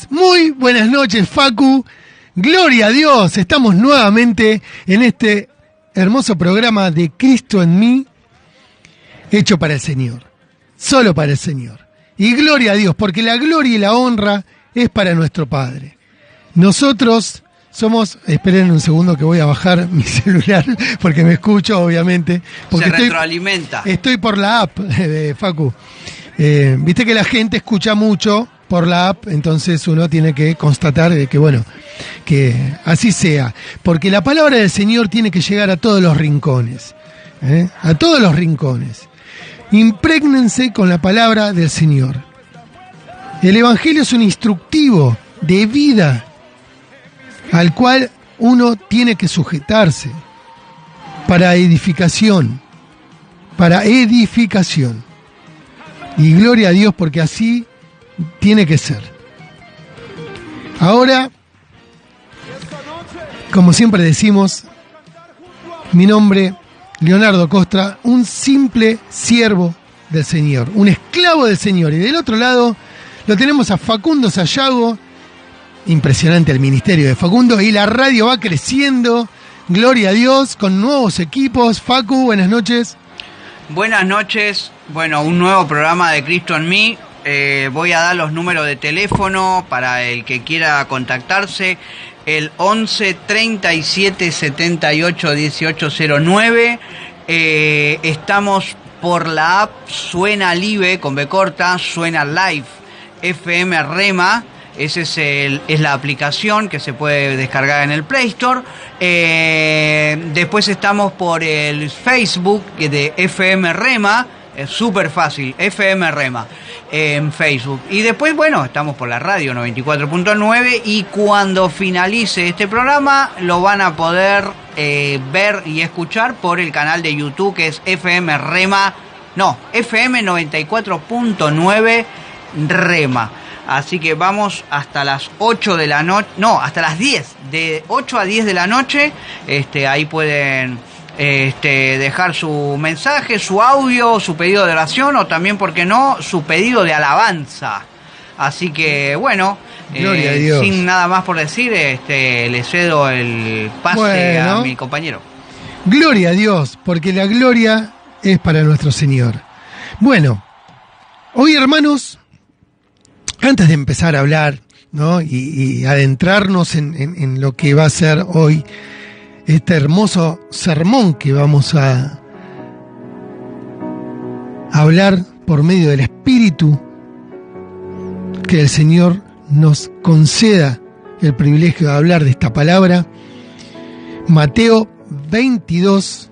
Muy buenas noches, Facu. Gloria a Dios, estamos nuevamente en este hermoso programa de Cristo en mí, hecho para el Señor, solo para el Señor. Y gloria a Dios, porque la gloria y la honra es para nuestro Padre. Nosotros somos, esperen un segundo que voy a bajar mi celular, porque me escucho, obviamente. Porque se retroalimenta. Estoy por la app de Facu. Viste que la gente escucha mucho por la app, entonces uno tiene que constatar de que, bueno, que así sea. Porque la palabra del Señor tiene que llegar a todos los rincones. A todos los rincones. Imprégnense con la palabra del Señor. El Evangelio es un instructivo de vida al cual uno tiene que sujetarse para edificación. Y gloria a Dios, porque así tiene que ser. Ahora, como siempre decimos, mi nombre, Leonardo Costra, un simple siervo del Señor, un esclavo del Señor. Y del otro lado lo tenemos a Facundo Sayago. Impresionante el ministerio de Facundo, y la radio va creciendo, gloria a Dios, con nuevos equipos. Facu, buenas noches. Buenas noches, bueno, un nuevo programa de Cristo en mí. Voy a dar los números de teléfono para el que quiera contactarse, el 11 37 78 1809. Estamos por la app Suena Live, con B corta, Suena Live, FM Rema. Esa es la aplicación que se puede descargar en el Play Store. Después estamos por el Facebook de FM Rema. Es súper fácil, FM Rema en Facebook. Y después, bueno, estamos por la radio 94.9. Y cuando finalice este programa lo van a poder ver y escuchar por el canal de YouTube, que es FM Rema. No, FM 94.9 Rema. Así que vamos hasta las 8 de la noche, no, hasta las 10, de 8 a 10 de la noche. Ahí pueden dejar su mensaje, su audio, su pedido de oración, o también, ¿por qué no?, su pedido de alabanza. Así que, bueno, gloria a Dios. Sin nada más por decir, le cedo el pase a mi compañero. Gloria a Dios, porque la gloria es para nuestro Señor. Bueno, hoy, hermanos, antes de empezar a hablar, ¿no?, y adentrarnos en lo que va a ser hoy este hermoso sermón que vamos a hablar por medio del Espíritu, que el Señor nos conceda el privilegio de hablar de esta palabra. Mateo 22,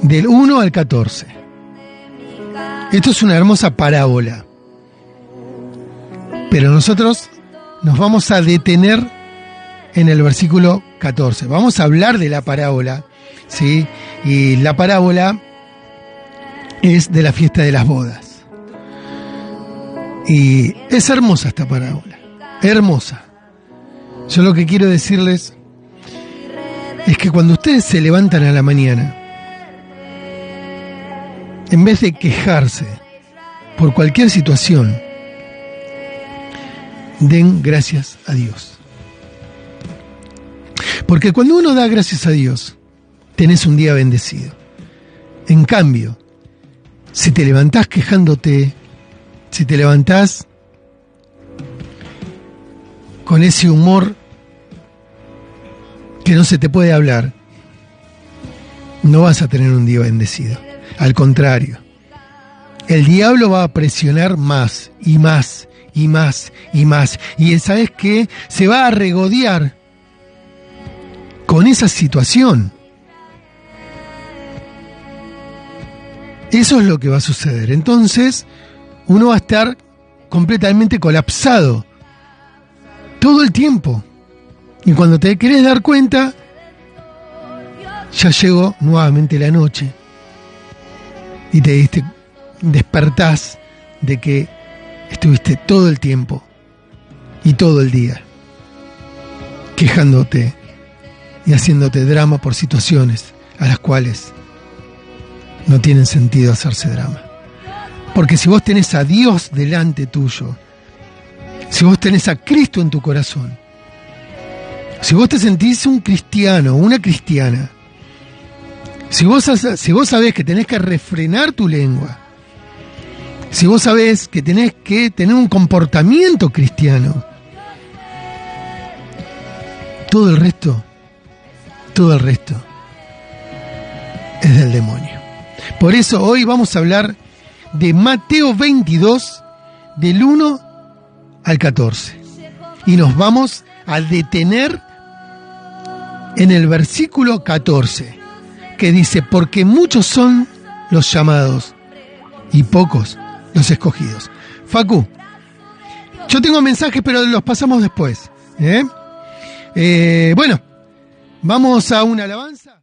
del 1 al 14. Esto es una hermosa parábola, pero nosotros nos vamos a detener en el versículo 14. Vamos a hablar de la parábola, ¿sí? Y la parábola es de la fiesta de las bodas. Y es hermosa esta parábola, hermosa. Yo lo que quiero decirles es que cuando ustedes se levantan a la mañana, en vez de quejarse por cualquier situación, den gracias a Dios. Porque cuando uno da gracias a Dios, tenés un día bendecido. En cambio, si te levantás quejándote, si te levantás con ese humor que no se te puede hablar, no vas a tener un día bendecido. Al contrario, el diablo va a presionar más y más y más y más. Y ¿sabes qué? Se va a regodear con esa situación. Eso es lo que va a suceder. Entonces, uno va a estar completamente colapsado todo el tiempo. Y cuando te querés dar cuenta, ya llegó nuevamente la noche. Y despertás de que estuviste todo el tiempo y todo el día quejándote y haciéndote drama por situaciones a las cuales no tienen sentido hacerse drama. Porque si vos tenés a Dios delante tuyo, si vos tenés a Cristo en tu corazón, si vos te sentís un cristiano, una cristiana, si vos sabés que tenés que refrenar tu lengua, si vos sabés que tenés que tener un comportamiento cristiano, todo el resto es del demonio. Por eso hoy vamos a hablar de Mateo 22, del 1 al 14. Y nos vamos a detener en el versículo 14, que dice, porque muchos son los llamados y pocos los escogidos. Facu, yo tengo mensajes, pero los pasamos después. Bueno, vamos a una alabanza.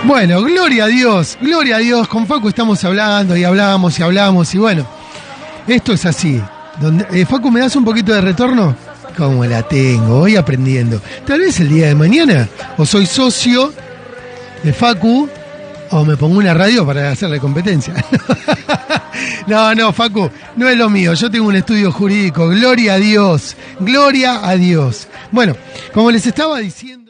Bueno, gloria a Dios, con Facu estamos hablando y hablamos y hablamos y bueno, esto es así. Facu, ¿me das un poquito de retorno? ¿Cómo la tengo? Voy aprendiendo. Tal vez el día de mañana, o soy socio de Facu, o me pongo una radio para hacerle competencia. No, Facu, no es lo mío. Yo tengo un estudio jurídico. Gloria a Dios. Gloria a Dios. Bueno, como les estaba diciendo.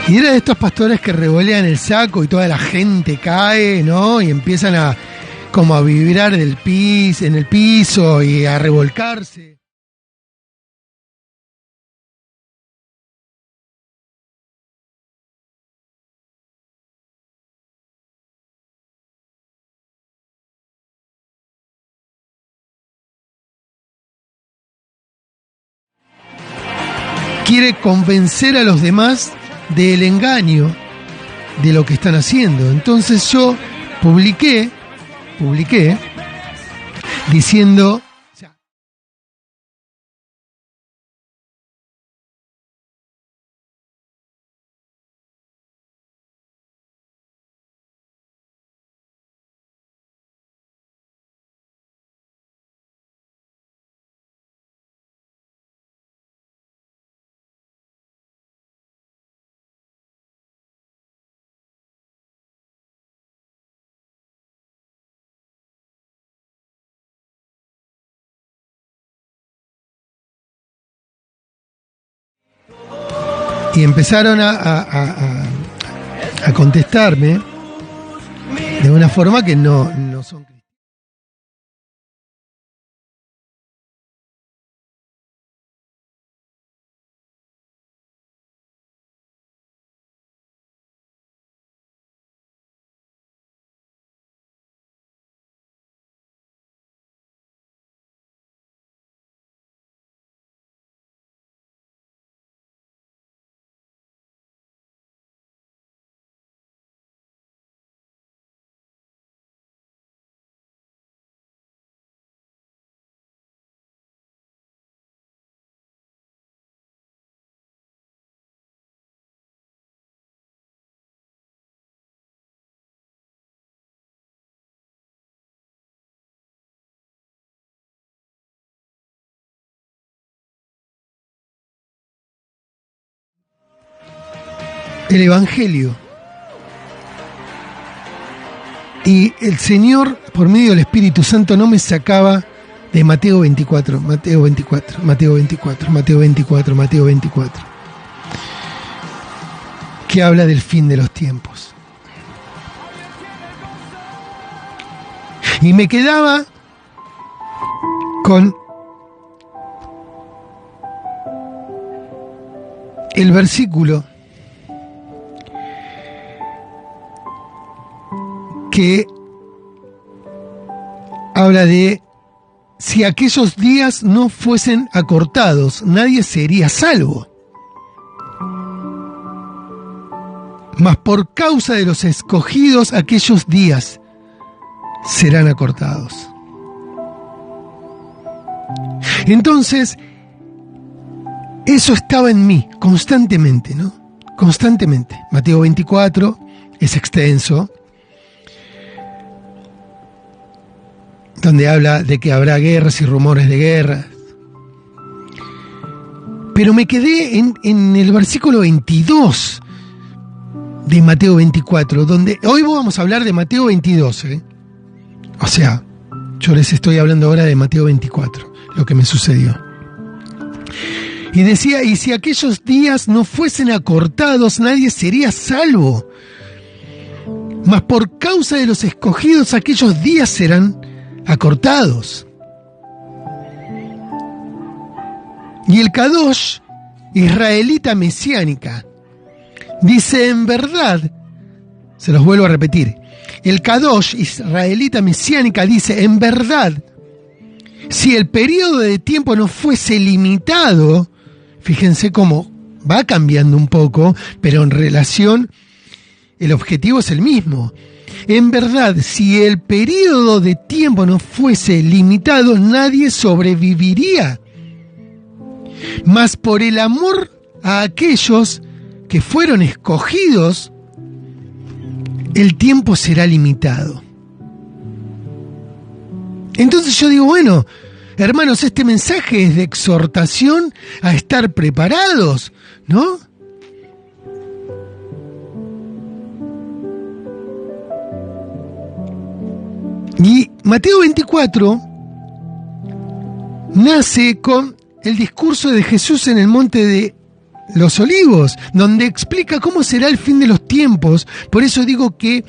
Y era de estos pastores que revolean el saco y toda la gente cae, ¿no? Y empiezan a como a vibrar en el piso y a revolcarse. Quiere convencer a los demás del engaño de lo que están haciendo. Entonces yo publiqué diciendo y empezaron a contestarme de una forma que no son cristianos. El Evangelio. Y el Señor, por medio del Espíritu Santo, no me sacaba de Mateo 24, que habla del fin de los tiempos. Y me quedaba con el versículo que habla de si aquellos días no fuesen acortados, nadie sería salvo. Mas por causa de los escogidos, aquellos días serán acortados. Entonces, eso estaba en mí constantemente, ¿no? Constantemente. Mateo 24 es extenso, donde habla de que habrá guerras y rumores de guerras. Pero me quedé en el versículo 22 de Mateo 24, donde hoy vamos a hablar de Mateo 22, ¿eh? O sea, yo les estoy hablando ahora de Mateo 24, lo que me sucedió. Y decía, y si aquellos días no fuesen acortados, nadie sería salvo. Mas por causa de los escogidos, aquellos días serán acortados. Y el Kadosh, israelita mesiánica, dice en verdad, se los vuelvo a repetir, el Kadosh, israelita mesiánica, dice en verdad, si el periodo de tiempo no fuese limitado, fíjense cómo va cambiando un poco, pero en relación el objetivo es el mismo. En verdad, si el periodo de tiempo no fuese limitado, nadie sobreviviría. Mas por el amor a aquellos que fueron escogidos, el tiempo será limitado. Entonces yo digo, bueno, hermanos, este mensaje es de exhortación a estar preparados, ¿no? Y Mateo 24 nace con el discurso de Jesús en el monte de los Olivos, donde explica cómo será el fin de los tiempos. Por eso digo que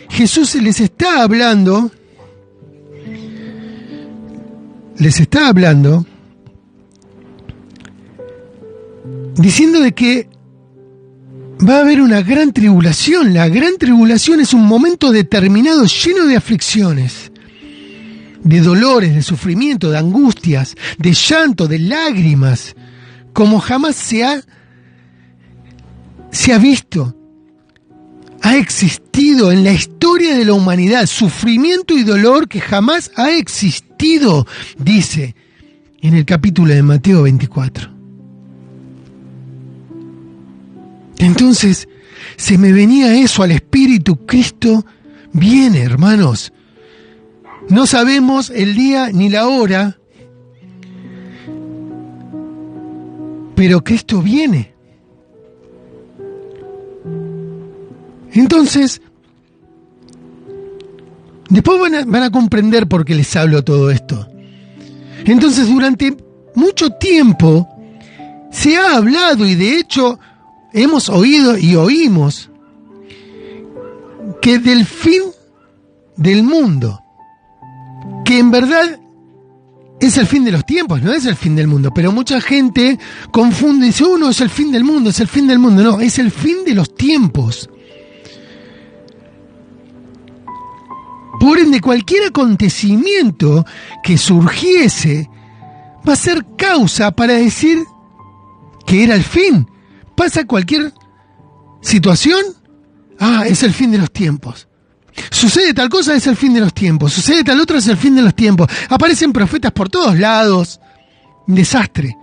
Jesús les está hablando diciendo de que va a haber una gran tribulación. La gran tribulación es un momento determinado lleno de aflicciones, de dolores, de sufrimiento, de angustias, de llanto, de lágrimas, como jamás se ha visto, ha existido en la historia de la humanidad. Sufrimiento y dolor que jamás ha existido, dice en el capítulo de Mateo 24. Entonces, se me venía eso al espíritu. Cristo viene, hermanos. No sabemos el día ni la hora, pero Cristo viene. Entonces, después van a comprender por qué les hablo todo esto. Entonces, durante mucho tiempo se ha hablado, y de hecho hemos oído y oímos, que del fin del mundo, que en verdad es el fin de los tiempos, no es el fin del mundo, pero mucha gente confunde y dice, no, es el fin del mundo, es el fin del mundo. No, es el fin de los tiempos. Por ende, cualquier acontecimiento que surgiese va a ser causa para decir que era el fin. Pasa cualquier situación, es el fin de los tiempos. Sucede tal cosa, es el fin de los tiempos. Sucede tal otra, es el fin de los tiempos. Aparecen profetas por todos lados. Un desastre.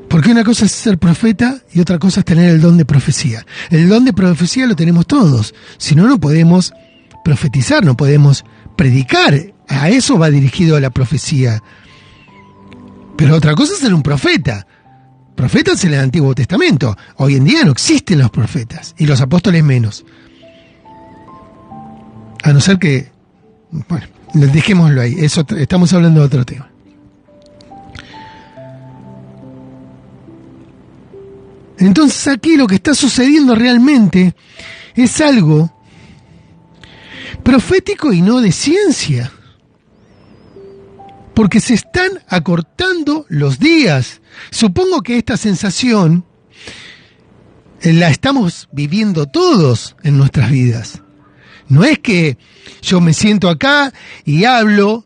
Porque una cosa es ser profeta y otra cosa es tener el don de profecía. El don de profecía lo tenemos todos. Si no, no podemos profetizar, no podemos predicar. A eso va dirigido la profecía. Pero otra cosa es ser un profeta. Profetas en el Antiguo Testamento. Hoy en día no existen los profetas, y los apóstoles menos. A no ser que, bueno, dejémoslo ahí. Eso, estamos hablando de otro tema. Entonces aquí lo que está sucediendo realmente es algo profético y no de ciencia. Porque se están acortando los días. Supongo que esta sensación la estamos viviendo todos en nuestras vidas. No es que yo me siento acá y hablo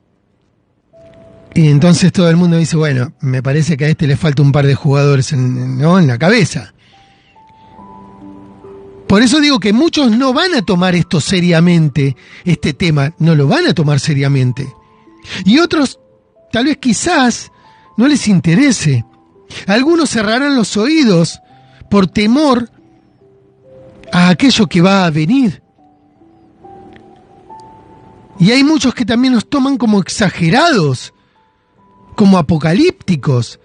y entonces todo el mundo dice, bueno, me parece que a este le falta un par de jugadores en la cabeza. Por eso digo que muchos no van a tomar esto seriamente, este tema, no lo van a tomar seriamente. Y otros, tal vez quizás, no les interese. Algunos cerrarán los oídos por temor a aquello que va a venir. Y hay muchos que también los toman como exagerados, como apocalípticos,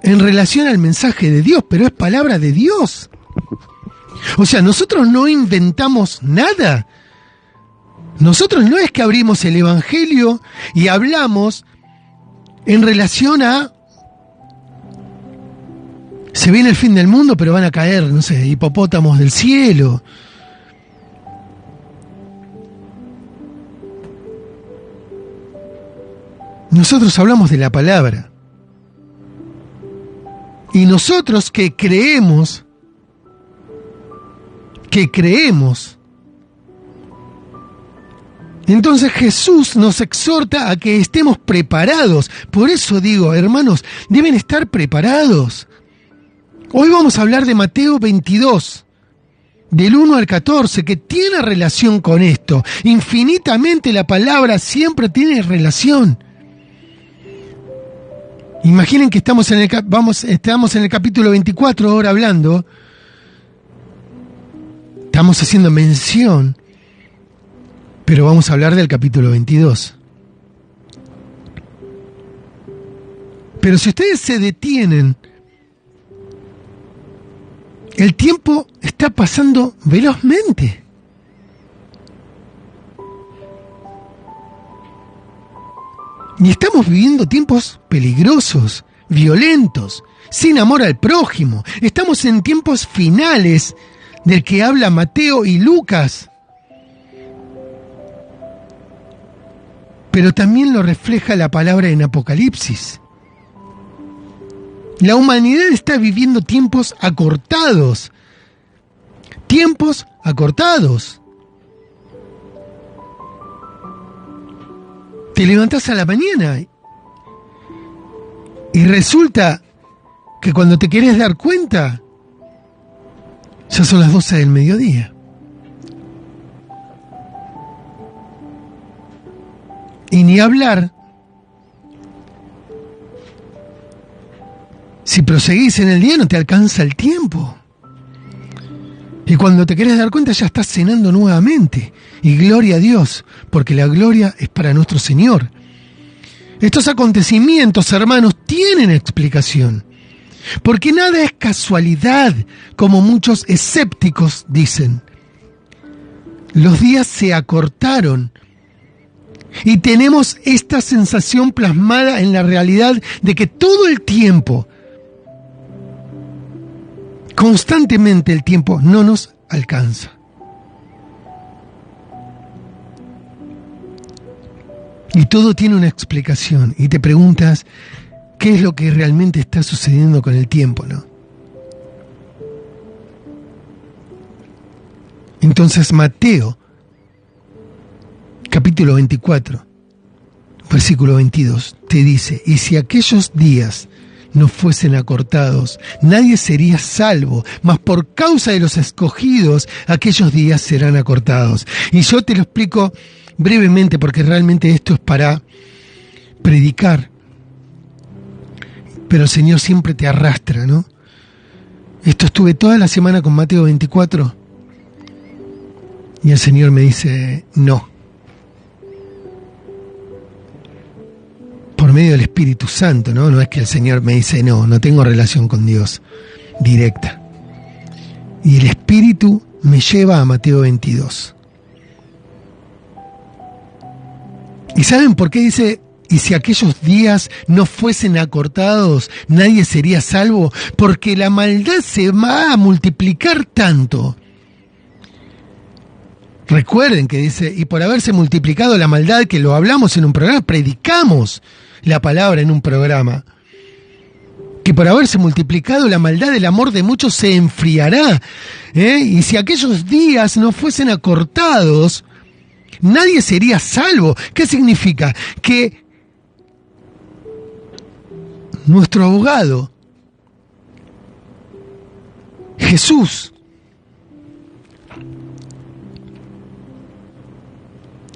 en relación al mensaje de Dios, pero es palabra de Dios. O sea, nosotros no inventamos nada. Nosotros no es que abrimos el Evangelio y hablamos en relación a se viene el fin del mundo, pero van a caer, no sé, hipopótamos del cielo. Nosotros hablamos de la palabra. Y nosotros que creemos, entonces Jesús nos exhorta a que estemos preparados. Por eso digo, hermanos, deben estar preparados. Hoy vamos a hablar de Mateo 22, del 1 al 14, que tiene relación con esto. Infinitamente la palabra siempre tiene relación. Imaginen que estamos en el capítulo 24 ahora hablando. Estamos haciendo mención, pero vamos a hablar del capítulo 22. Pero si ustedes se detienen, el tiempo está pasando velozmente. Y estamos viviendo tiempos peligrosos, violentos, sin amor al prójimo. Estamos en tiempos finales del que habla Mateo y Lucas. Pero también lo refleja la palabra en Apocalipsis. La humanidad está viviendo tiempos acortados. Tiempos acortados. Te levantás a la mañana y resulta que cuando te querés dar cuenta, ya son las 12 del mediodía. Y ni hablar si proseguís en el día, no te alcanza el tiempo. Y cuando te querés dar cuenta ya estás cenando nuevamente. Y gloria a Dios, porque la gloria es para nuestro Señor. Estos acontecimientos, hermanos, tienen explicación. Porque nada es casualidad, como muchos escépticos dicen. Los días se acortaron. Y tenemos esta sensación plasmada en la realidad de que todo el tiempo, constantemente el tiempo no nos alcanza. Y todo tiene una explicación. Y te preguntas, ¿qué es lo que realmente está sucediendo con el tiempo, no? Entonces Mateo, capítulo 24, versículo 22, te dice, y si aquellos días no fuesen acortados, nadie sería salvo, mas por causa de los escogidos, aquellos días serán acortados. Y yo te lo explico brevemente, porque realmente esto es para predicar, pero el Señor siempre te arrastra, ¿no? Estuve toda la semana con Mateo 24, y el Señor me dice, no. Por medio del Espíritu Santo, ¿no? No es que el Señor me dice, no tengo relación con Dios directa. Y el Espíritu me lleva a Mateo 22. ¿Y saben por qué dice, y si aquellos días no fuesen acortados, nadie sería salvo? Porque la maldad se va a multiplicar tanto. Recuerden que dice, y por haberse multiplicado la maldad, que lo hablamos en un programa, predicamos la palabra en un programa, que por haberse multiplicado la maldad, el amor de muchos se enfriará. Y si aquellos días no fuesen acortados, nadie sería salvo. ¿Qué significa? Que nuestro abogado, Jesús,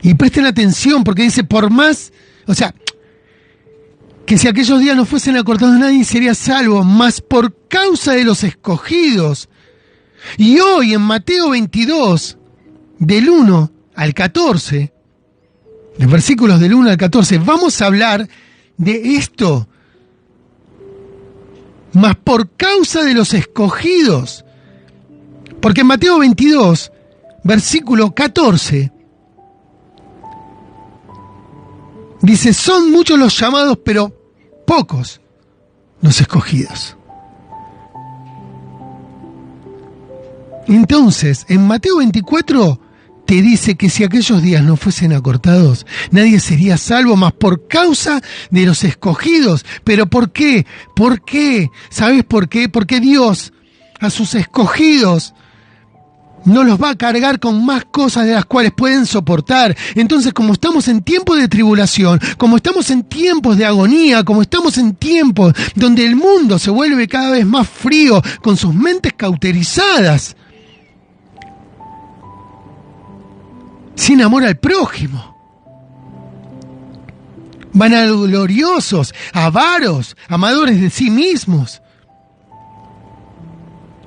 y presten atención porque dice, por más, o sea, que si aquellos días no fuesen acortados nadie sería salvo, mas por causa de los escogidos. Y hoy en Mateo 22, del 1 al 14, los versículos del 1 al 14, vamos a hablar de esto. Mas por causa de los escogidos. Porque en Mateo 22, versículo 14, dice, son muchos los llamados, pero pocos los escogidos. Entonces, en Mateo 24 te dice que si aquellos días no fuesen acortados, nadie sería salvo, más por causa de los escogidos. ¿Pero por qué? ¿Por qué? ¿Sabes por qué? Porque Dios a sus escogidos no los va a cargar con más cosas de las cuales pueden soportar. Entonces, como estamos en tiempos de tribulación, como estamos en tiempos de agonía, como estamos en tiempos donde el mundo se vuelve cada vez más frío, con sus mentes cauterizadas, sin amor al prójimo, vanagloriosos, avaros, amadores de sí mismos,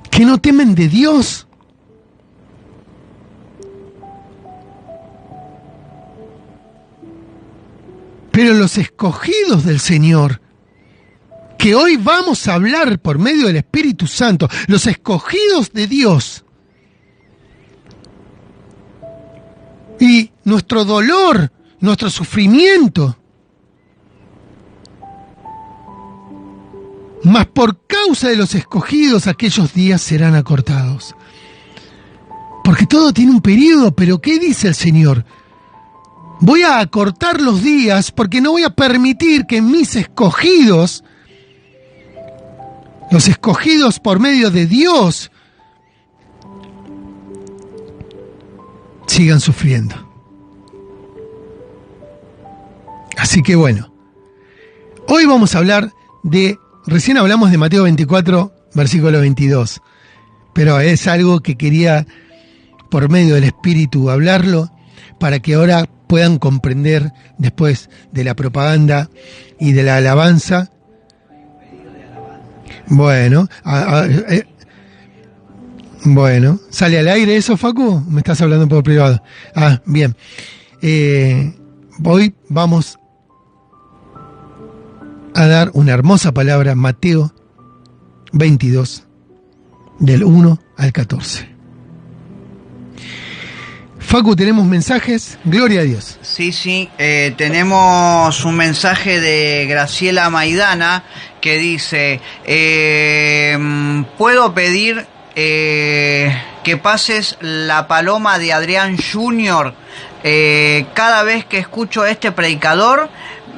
que no temen de Dios. Pero los escogidos del Señor, que hoy vamos a hablar por medio del Espíritu Santo, los escogidos de Dios, y nuestro dolor, nuestro sufrimiento, mas por causa de los escogidos aquellos días serán acortados. Porque todo tiene un periodo, pero ¿qué dice el Señor? Voy a acortar los días porque no voy a permitir que mis escogidos, los escogidos por medio de Dios, sigan sufriendo. Así que bueno, hoy vamos a hablar recién hablamos de Mateo 24, versículo 22, pero es algo que quería por medio del Espíritu hablarlo para que ahora puedan comprender después de la propaganda y de la alabanza. Bueno, bueno, ¿sale al aire eso, Facu? ¿Me estás hablando por privado? Ah, bien. Hoy vamos a dar una hermosa palabra, Mateo 22, del 1 al 14. Facu, ¿tenemos mensajes? Gloria a Dios. Sí, tenemos un mensaje de Graciela Maidana que dice, ¿puedo pedir que pases la paloma de Adrián Junior? Cada vez que escucho a este predicador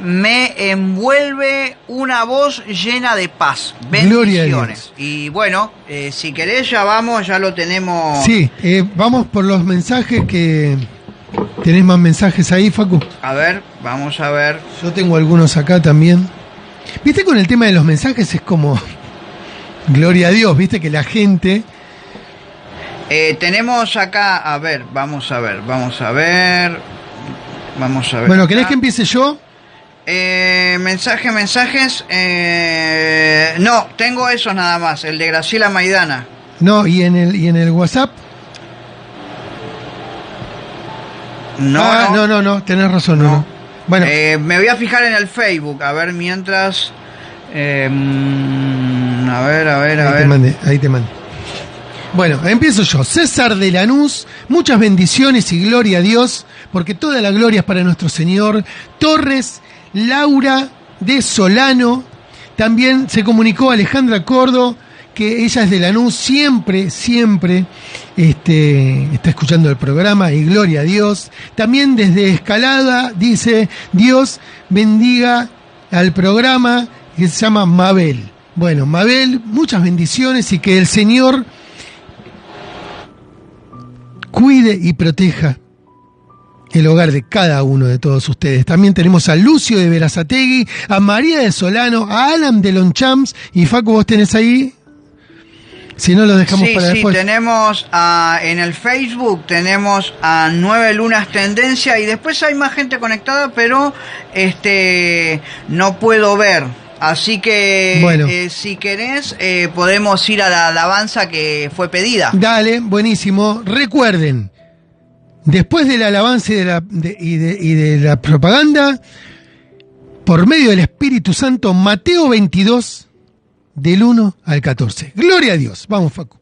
me envuelve una voz llena de paz. Bendiciones. Y bueno, si querés ya lo tenemos. Sí, vamos por los mensajes que... ¿Tenés más mensajes ahí, Facu? A ver, vamos a ver. Yo tengo algunos acá también. Viste, con el tema de los mensajes es como... Gloria a Dios, viste que la gente... Tenemos acá, a ver. Vamos a ver. Bueno, ¿querés que empiece yo? Mensajes. No, tengo esos nada más, el de Graciela Maidana. No, ¿y en el WhatsApp? No, tenés razón, no. Bueno, me voy a fijar en el Facebook, a ver mientras. A ver. Ahí te mandé. Bueno, empiezo yo. César de Lanús, muchas bendiciones y gloria a Dios, porque toda la gloria es para nuestro Señor. Torres Laura de Solano, también se comunicó Alejandra Cordo, que ella es de Lanús, siempre está escuchando el programa y gloria a Dios. También desde Escalada dice, Dios bendiga al programa, que se llama Mabel. Bueno, Mabel, muchas bendiciones y que el Señor cuide y proteja el hogar de cada uno de todos ustedes. También tenemos a Lucio de Verazategui, a María de Solano, a Alan de Lonchamps. Y Facu, ¿vos tenés ahí? Si no, lo dejamos para después. Sí, tenemos en el Facebook, tenemos a 9 Lunas Tendencia y después hay más gente conectada, pero no puedo ver. Así que, bueno, si querés, podemos ir a la alabanza que fue pedida. Dale, buenísimo. Recuerden, después de la alabanza y de la propaganda, por medio del Espíritu Santo, Mateo 22, del 1 al 14. Gloria a Dios. Vamos, Facu.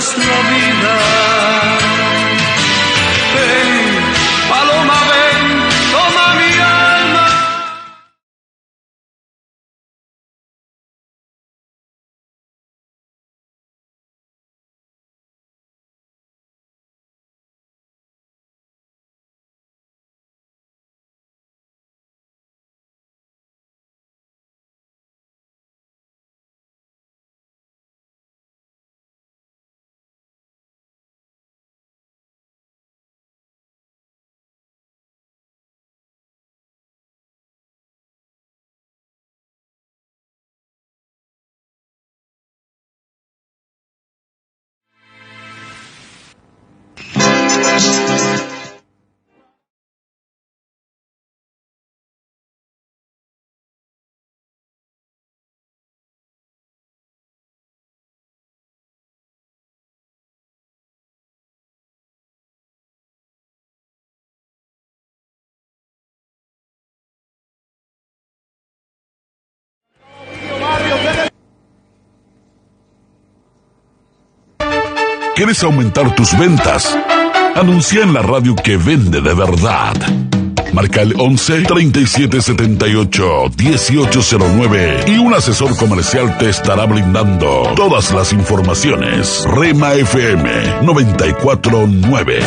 es la vida. Ven, paloma, ven, toma mi alma. ¿Quieres aumentar tus ventas? Anuncia en la radio que vende de verdad. Marca el 11 37 78 1809 y un asesor comercial te estará brindando todas las informaciones. Rema FM 949.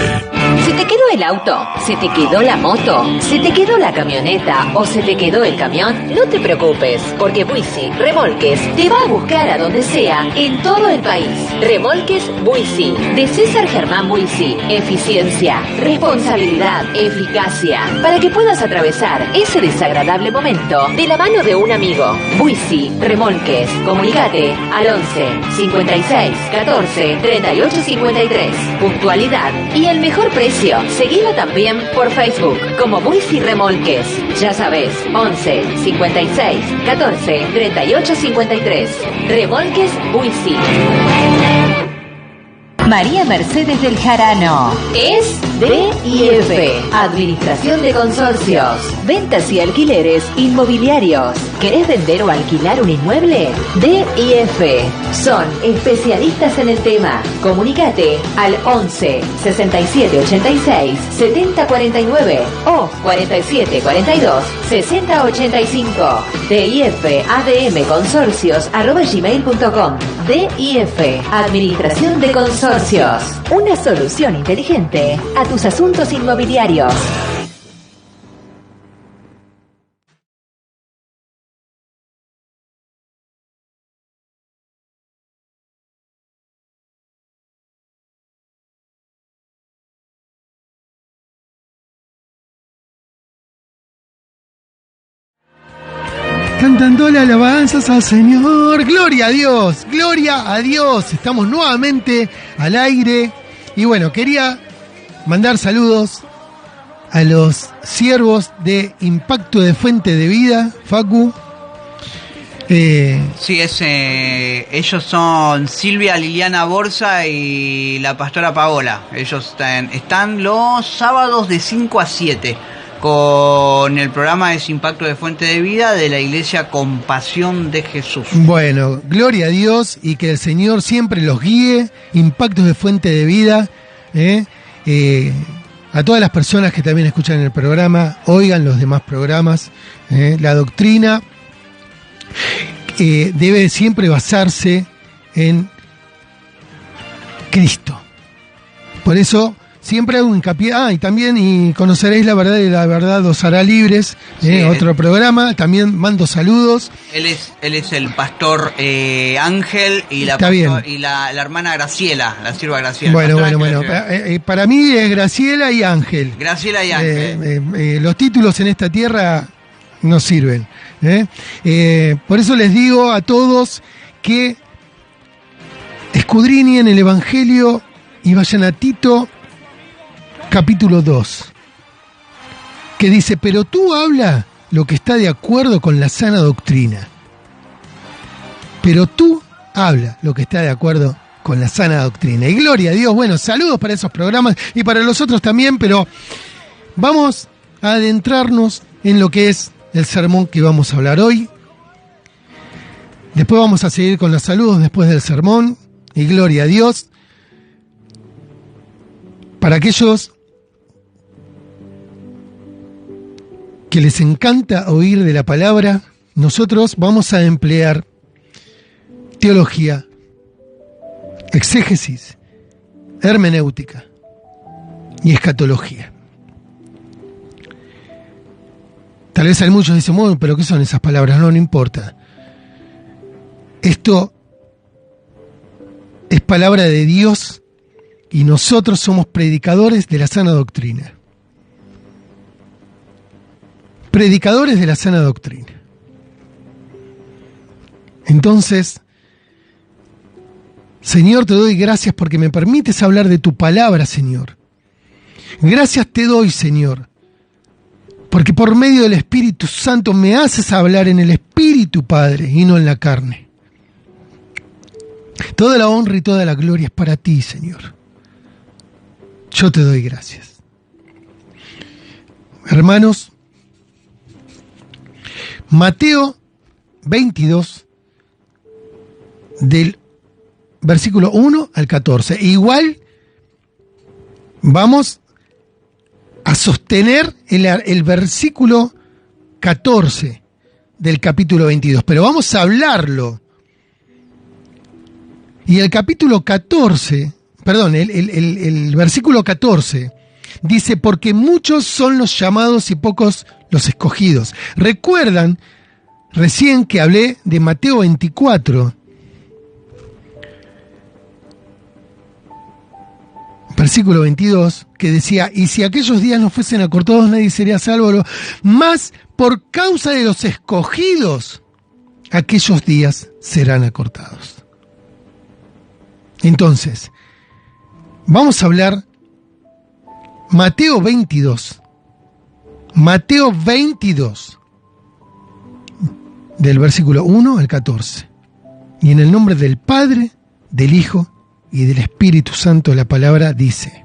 ¿Se te quedó el auto? ¿Se te quedó la moto? ¿Se te quedó la camioneta? ¿O se te quedó el camión? No te preocupes, porque Buisi Remolques te va a buscar a donde sea, en todo el país. Remolques Buisi, de César Germán Buisi. Eficiencia, responsabilidad, eficacia, para que puedas atravesar ese desagradable momento de la mano de un amigo. Buisi Remolques, comunicate al 11 56 14 38 53. Puntualidad y el mejor precio. Seguilo también por Facebook como Buisi Remolques. Ya sabes, 11 56 14 38 53. Remolques Buisi. María Mercedes del Jarano es DIF, Administración de Consorcios, Ventas y Alquileres Inmobiliarios. ¿Querés vender o alquilar un inmueble? DIF, son especialistas en el tema. Comunicate al 11 67 86 70 49 o 47 42 60 85. DIF ADM Consorcios @gmail.com. DIF, Administración de Consorcios. Una solución inteligente a tus asuntos inmobiliarios. Cantando alabanzas al Señor. Gloria a Dios, gloria a Dios. Estamos nuevamente al aire. Y bueno, quería mandar saludos a los siervos de Impacto de Fuente de Vida, Facu. Sí, ellos son Silvia Liliana Borsa y la pastora Paola. Ellos están los sábados de 5 a 7 con el programa de Impacto de Fuente de Vida de la Iglesia Compasión de Jesús. Bueno, gloria a Dios y que el Señor siempre los guíe. Impactos de Fuente de Vida. A todas las personas que también escuchan el programa, oigan los demás programas. La doctrina debe siempre basarse en Cristo. Por eso siempre hago hincapié. Y también y conoceréis la verdad y la verdad os hará libres. Sí, otro programa. También mando saludos. Él es el pastor Ángel y la hermana Graciela, la sierva Graciela. Bueno. Para mí es Graciela y Ángel. Graciela y Ángel. Los títulos en esta tierra no sirven. Por eso les digo a todos que escudriñen el Evangelio y vayan a Tito capítulo 2, que dice: pero tú habla lo que está de acuerdo con la sana doctrina. Pero tú habla lo que está de acuerdo con la sana doctrina. Y gloria a Dios. Bueno, saludos para esos programas y para los otros también, pero vamos a adentrarnos en lo que es el sermón que vamos a hablar hoy. Después vamos a seguir con los saludos después del sermón. Y gloria a Dios. Para aquellos que les encanta oír de la palabra, nosotros vamos a emplear teología, exégesis, hermenéutica y escatología. Tal vez hay muchos que dicen, bueno, pero ¿qué son esas palabras? No importa. Esto es palabra de Dios y nosotros somos predicadores de la sana doctrina. Predicadores de la sana doctrina. Entonces, Señor, te doy gracias porque me permites hablar de tu palabra, Señor. Gracias te doy, Señor, porque por medio del Espíritu Santo me haces hablar en el Espíritu, Padre, y no en la carne. Toda la honra y toda la gloria es para ti, Señor. Yo te doy gracias. Hermanos, Mateo 22, del versículo 1 al 14. Igual vamos a sostener el versículo 14 del capítulo 22, pero vamos a hablarlo. Y el capítulo 14, perdón, el versículo 14 dice, porque muchos son los llamados y pocos los escogidos. ¿Recuerdan recién que hablé de Mateo 24? Versículo 22, que decía, y si aquellos días no fuesen acortados, nadie sería salvo, mas por causa de los escogidos, aquellos días serán acortados. Entonces, vamos a hablar Mateo 22, del versículo 1 al 14. Y en el nombre del Padre, del Hijo y del Espíritu Santo, la palabra dice,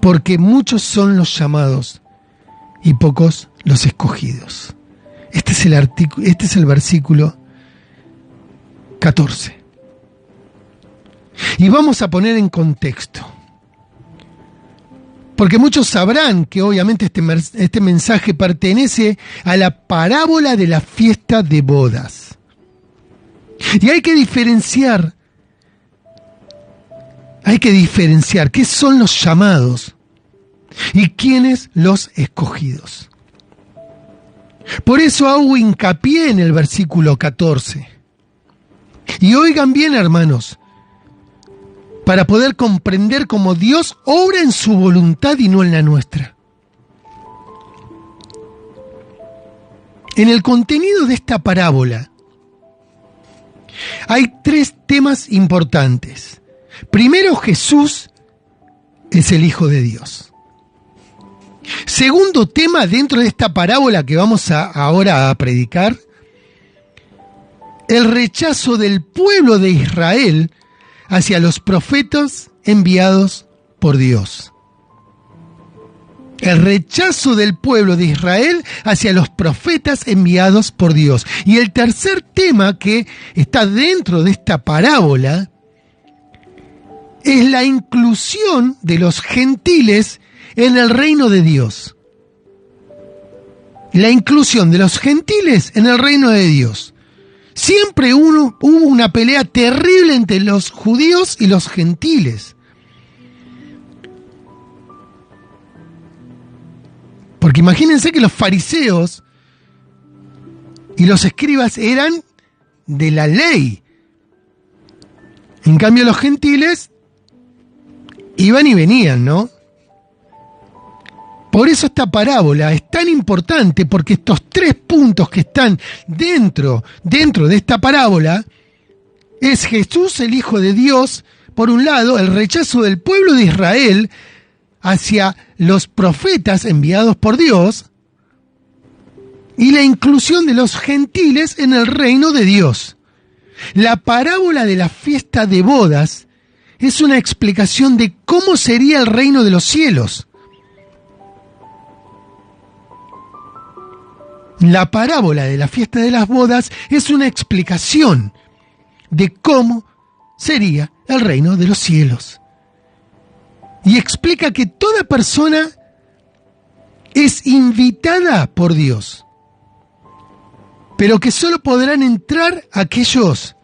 porque muchos son los llamados y pocos los escogidos. Este es el versículo 14. Y vamos a poner en contexto, porque muchos sabrán que obviamente este mensaje pertenece a la parábola de la fiesta de bodas. Y hay que diferenciar qué son los llamados y quiénes los escogidos. Por eso hago hincapié en el versículo 14. Y oigan bien, hermanos, para poder comprender cómo Dios obra en su voluntad y no en la nuestra. En el contenido de esta parábola hay 3 temas importantes. Primero, Jesús es el Hijo de Dios. Segundo tema dentro de esta parábola que vamos ahora a predicar, el rechazo del pueblo de Israel hacia los profetas enviados por Dios. El rechazo del pueblo de Israel hacia los profetas enviados por Dios. Y el tercer tema que está dentro de esta parábola es la inclusión de los gentiles en el reino de Dios. La inclusión de los gentiles en el reino de Dios. Siempre hubo una pelea terrible entre los judíos y los gentiles. Porque imagínense que los fariseos y los escribas eran de la ley. En cambio los gentiles iban y venían, ¿no? Por eso esta parábola es tan importante, porque estos 3 puntos que están dentro de esta parábola es Jesús, el Hijo de Dios, por un lado, el rechazo del pueblo de Israel hacia los profetas enviados por Dios, y la inclusión de los gentiles en el reino de Dios. La parábola de la fiesta de bodas es una explicación de cómo sería el reino de los cielos. La parábola de la fiesta de las bodas es una explicación de cómo sería el reino de los cielos. y explica que toda persona es invitada por Dios, pero que solo podrán entrar aquellos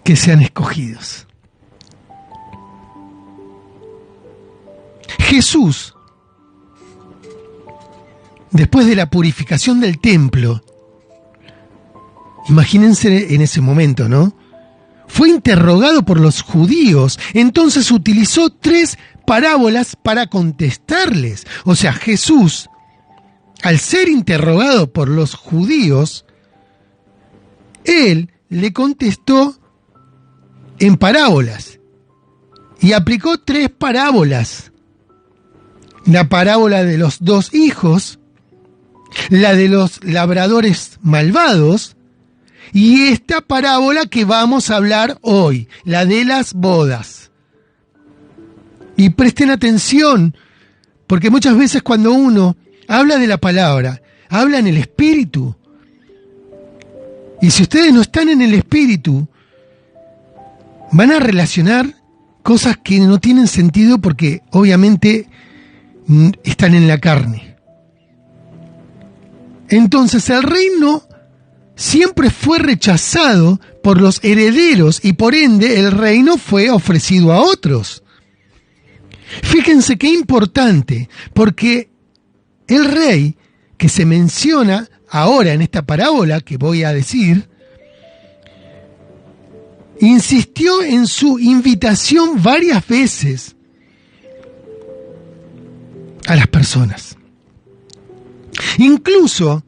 que sean escogidos. Jesús, después de la purificación del templo, imagínense en ese momento, ¿no? Fue interrogado por los judíos, entonces utilizó 3 parábolas para contestarles. O sea, Jesús, al ser interrogado por los judíos, él le contestó en parábolas y aplicó 3 parábolas. La parábola de los 2 hijos, la de los labradores malvados, y esta parábola que vamos a hablar hoy, la de las bodas. Y presten atención, porque muchas veces cuando uno habla de la palabra, habla en el espíritu. Y si ustedes no están en el espíritu, van a relacionar cosas que no tienen sentido porque obviamente están en la carne. Entonces el reino siempre fue rechazado por los herederos y por ende el reino fue ofrecido a otros. Fíjense qué importante, porque el rey que se menciona ahora en esta parábola que voy a decir, insistió en su invitación varias veces a las personas. Incluso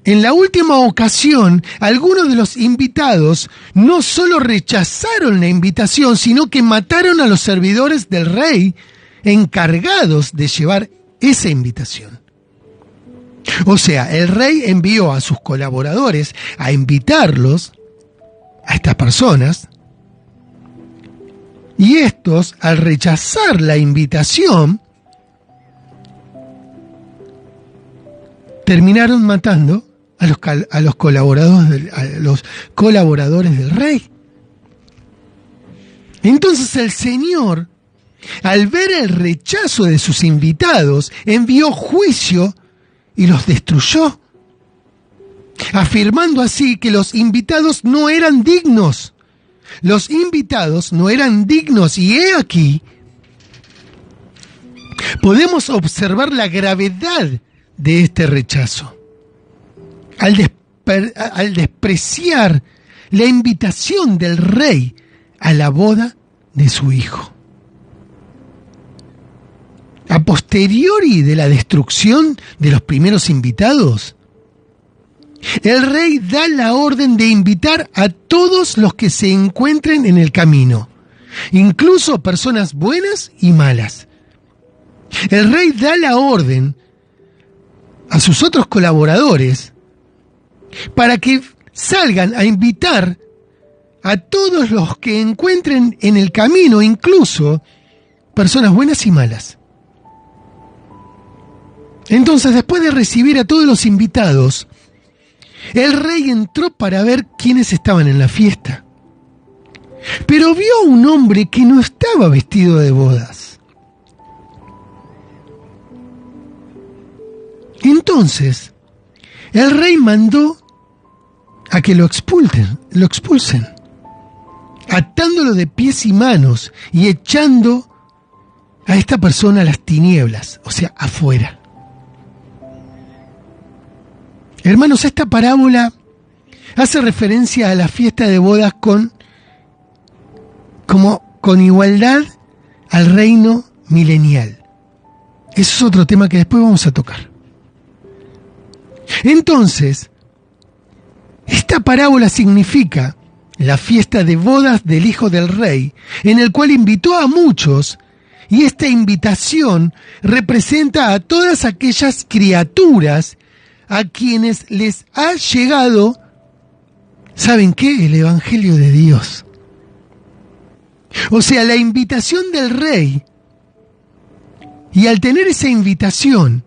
en la última ocasión, algunos de los invitados no solo rechazaron la invitación, sino que mataron a los servidores del rey encargados de llevar esa invitación. O sea, el rey envió a sus colaboradores a invitarlos, a estas personas, y estos, al rechazar la invitación, terminaron matando a los colaboradores del rey. Entonces el Señor, al ver el rechazo de sus invitados, envió juicio y los destruyó, afirmando así que los invitados no eran dignos. Los invitados no eran dignos, y he aquí, podemos observar la gravedad de este rechazo. Al despreciar la invitación del rey a la boda de su hijo. A posteriori de la destrucción de los primeros invitados, el rey da la orden de invitar a todos los que se encuentren en el camino, incluso personas buenas y malas. El rey da la orden a sus otros colaboradores para que salgan a invitar a todos los que encuentren en el camino, incluso personas buenas y malas. Entonces, después de recibir a todos los invitados, el rey entró para ver quiénes estaban en la fiesta. Pero vio a un hombre que no estaba vestido de bodas. Entonces, el rey mandó a que lo expulsen, atándolo de pies y manos y echando a esta persona a las tinieblas, o sea, afuera. Hermanos, esta parábola hace referencia a la fiesta de bodas con igualdad al reino milenial. Eso es otro tema que después vamos a tocar. Entonces, esta parábola significa la fiesta de bodas del hijo del rey, en el cual invitó a muchos, y esta invitación representa a todas aquellas criaturas a quienes les ha llegado, ¿saben qué? El Evangelio de Dios. O sea, la invitación del rey. Y al tener esa invitación,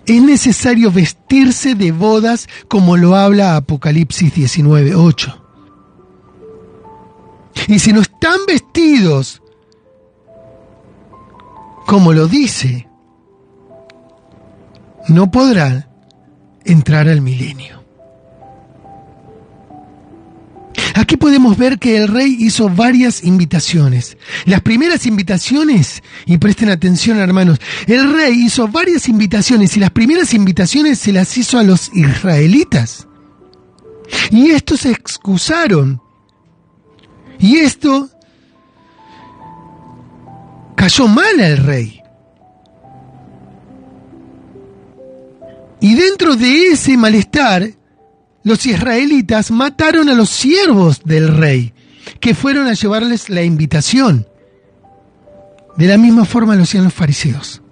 es necesario vestirse de bodas, como lo habla Apocalipsis 19:8. Y si no están vestidos como lo dice, no podrá entrar al milenio. Aquí podemos ver que el rey hizo varias invitaciones. Las primeras invitaciones, y presten atención hermanos, el rey hizo varias invitaciones y las primeras invitaciones se las hizo a los israelitas. Y estos se excusaron. Y esto cayó mal al rey. Y dentro de ese malestar, los israelitas mataron a los siervos del rey, que fueron a llevarles la invitación. De la misma forma lo hacían los fariseos.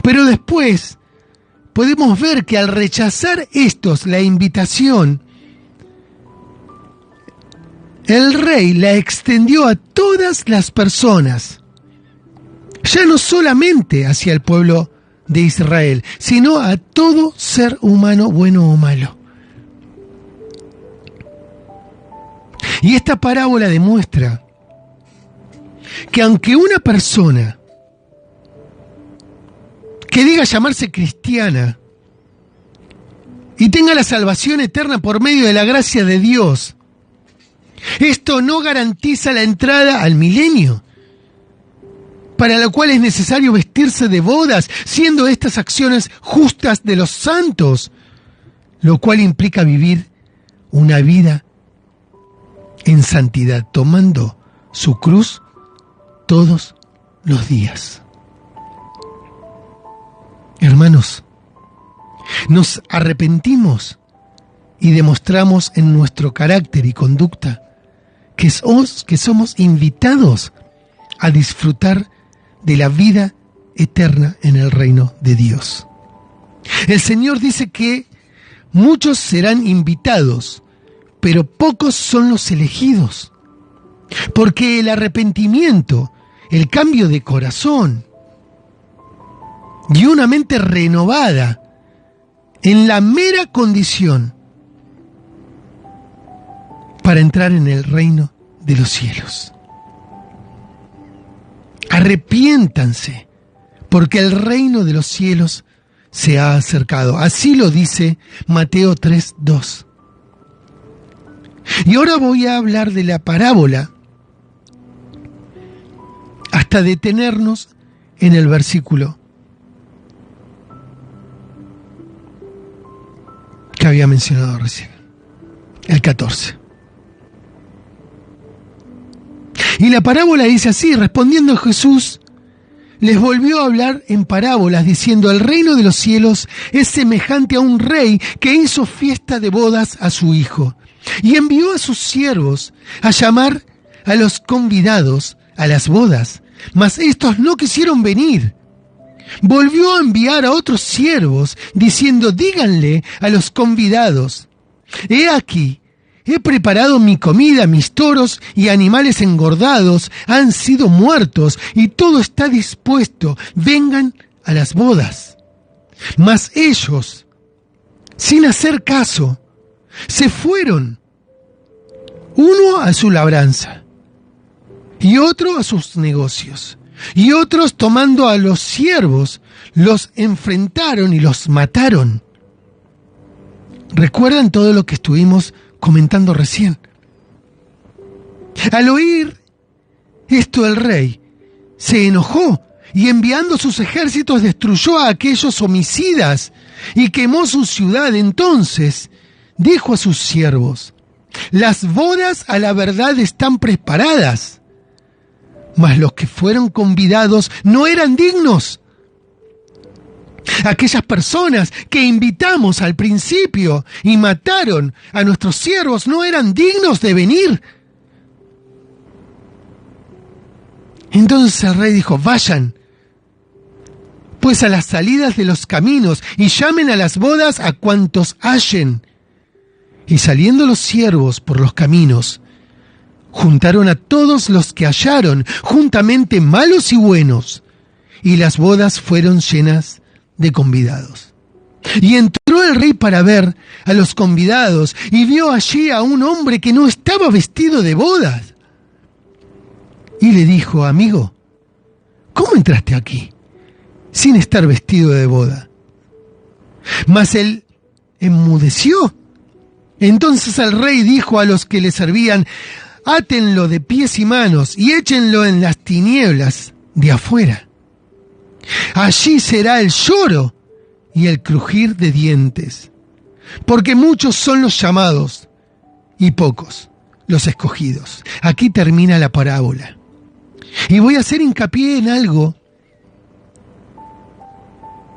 Pero después podemos ver que al rechazar estos la invitación, el rey la extendió a todas las personas, ya no solamente hacia el pueblo de Israel, sino a todo ser humano, bueno o malo. Y esta parábola demuestra que aunque una persona que diga llamarse cristiana y tenga la salvación eterna por medio de la gracia de Dios, esto no garantiza la entrada al milenio, para lo cual es necesario vestirse de bodas, siendo estas acciones justas de los santos, lo cual implica vivir una vida en santidad, tomando su cruz todos los días. Hermanos, nos arrepentimos y demostramos en nuestro carácter y conducta que somos invitados a disfrutar de la vida eterna en el reino de Dios. El Señor dice que muchos serán invitados, pero pocos son los elegidos, porque el arrepentimiento, el cambio de corazón y una mente renovada en la mera condición para entrar en el reino de los cielos. Arrepiéntanse, porque el reino de los cielos se ha acercado. Así lo dice Mateo 3:2. Y ahora voy a hablar de la parábola hasta detenernos en el versículo que había mencionado recién, el 14. Y la parábola dice así: respondiendo Jesús, les volvió a hablar en parábolas, diciendo: el reino de los cielos es semejante a un rey que hizo fiesta de bodas a su hijo, y envió a sus siervos a llamar a los convidados a las bodas, mas estos no quisieron venir. Volvió a enviar a otros siervos, diciendo: díganle a los convidados: he aquí, he preparado mi comida, mis toros y animales engordados han sido muertos, y todo está dispuesto, vengan a las bodas. Mas ellos, sin hacer caso, se fueron, uno a su labranza, y otro a sus negocios, y otros, tomando a los siervos, los enfrentaron y los mataron. ¿Recuerdan todo lo que estuvimos comentando recién? Al oír esto, el rey se enojó y, enviando sus ejércitos, destruyó a aquellos homicidas y quemó su ciudad. Entonces dijo a sus siervos: las bodas a la verdad están preparadas, mas los que fueron convidados no eran dignos. Aquellas personas que invitamos al principio y mataron a nuestros siervos no eran dignos de venir. Entonces el rey dijo: vayan pues a las salidas de los caminos y llamen a las bodas a cuantos hallen. Y saliendo los siervos por los caminos, juntaron a todos los que hallaron, juntamente malos y buenos, y las bodas fueron llenas de convidados. Y entró el rey para ver a los convidados, y vio allí a un hombre que no estaba vestido de bodas. Y le dijo: amigo, ¿cómo entraste aquí sin estar vestido de boda? Mas él enmudeció. Entonces el rey dijo a los que le servían: átenlo de pies y manos y échenlo en las tinieblas de afuera. Allí será el lloro y el crujir de dientes, porque muchos son los llamados y pocos los escogidos. Aquí termina la parábola. Y voy a hacer hincapié en algo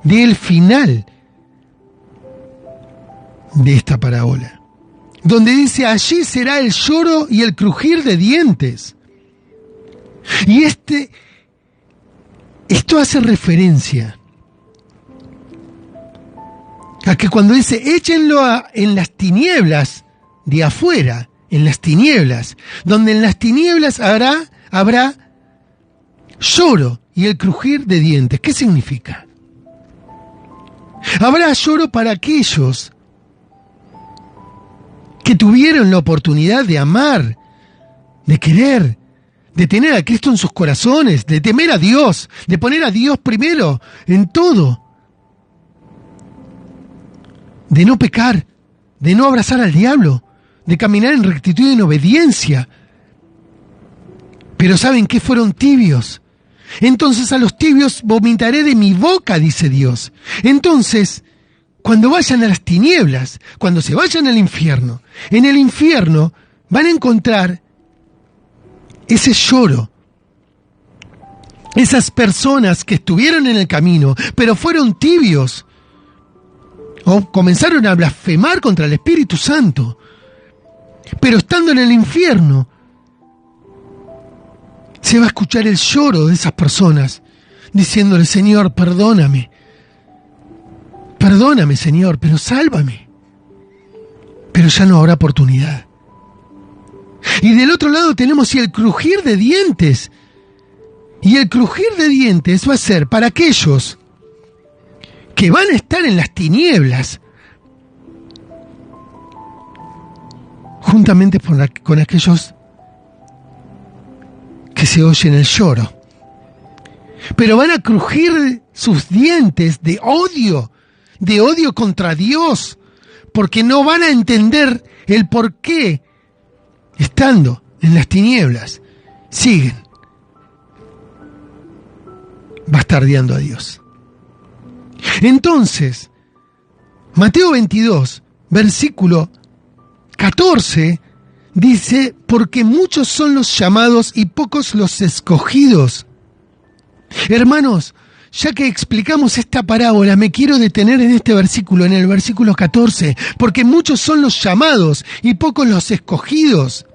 del final de esta parábola, donde dice: allí será el lloro y el crujir de dientes. Y esto hace referencia a que cuando dice échenlo en las tinieblas de afuera, en las tinieblas, donde en las tinieblas habrá lloro y el crujir de dientes. ¿Qué significa? Habrá lloro para aquellos que tuvieron la oportunidad de amar, de querer, de tener a Cristo en sus corazones, de temer a Dios, de poner a Dios primero en todo, de no pecar, de no abrazar al diablo, de caminar en rectitud y en obediencia. Pero ¿saben qué? Fueron tibios. Entonces a los tibios vomitaré de mi boca, dice Dios. Entonces, cuando vayan a las tinieblas, cuando se vayan al infierno, en el infierno van a encontrar ese lloro. Esas personas que estuvieron en el camino, pero fueron tibios, o comenzaron a blasfemar contra el Espíritu Santo, pero estando en el infierno, se va a escuchar el lloro de esas personas, diciéndole: Señor, perdóname, Señor, pero sálvame. Pero ya no habrá oportunidad. Y del otro lado tenemos el crujir de dientes. Y el crujir de dientes va a ser para aquellos que van a estar en las tinieblas, juntamente con aquellos que se oyen el lloro. Pero van a crujir sus dientes de odio contra Dios, porque no van a entender el por qué, estando en las tinieblas, siguen bastardeando a Dios. Entonces, Mateo 22, versículo 14, dice: porque muchos son los llamados y pocos los escogidos. Hermanos, ya que explicamos esta parábola, me quiero detener en este versículo, en el versículo 14, porque muchos son los llamados y pocos los escogidos.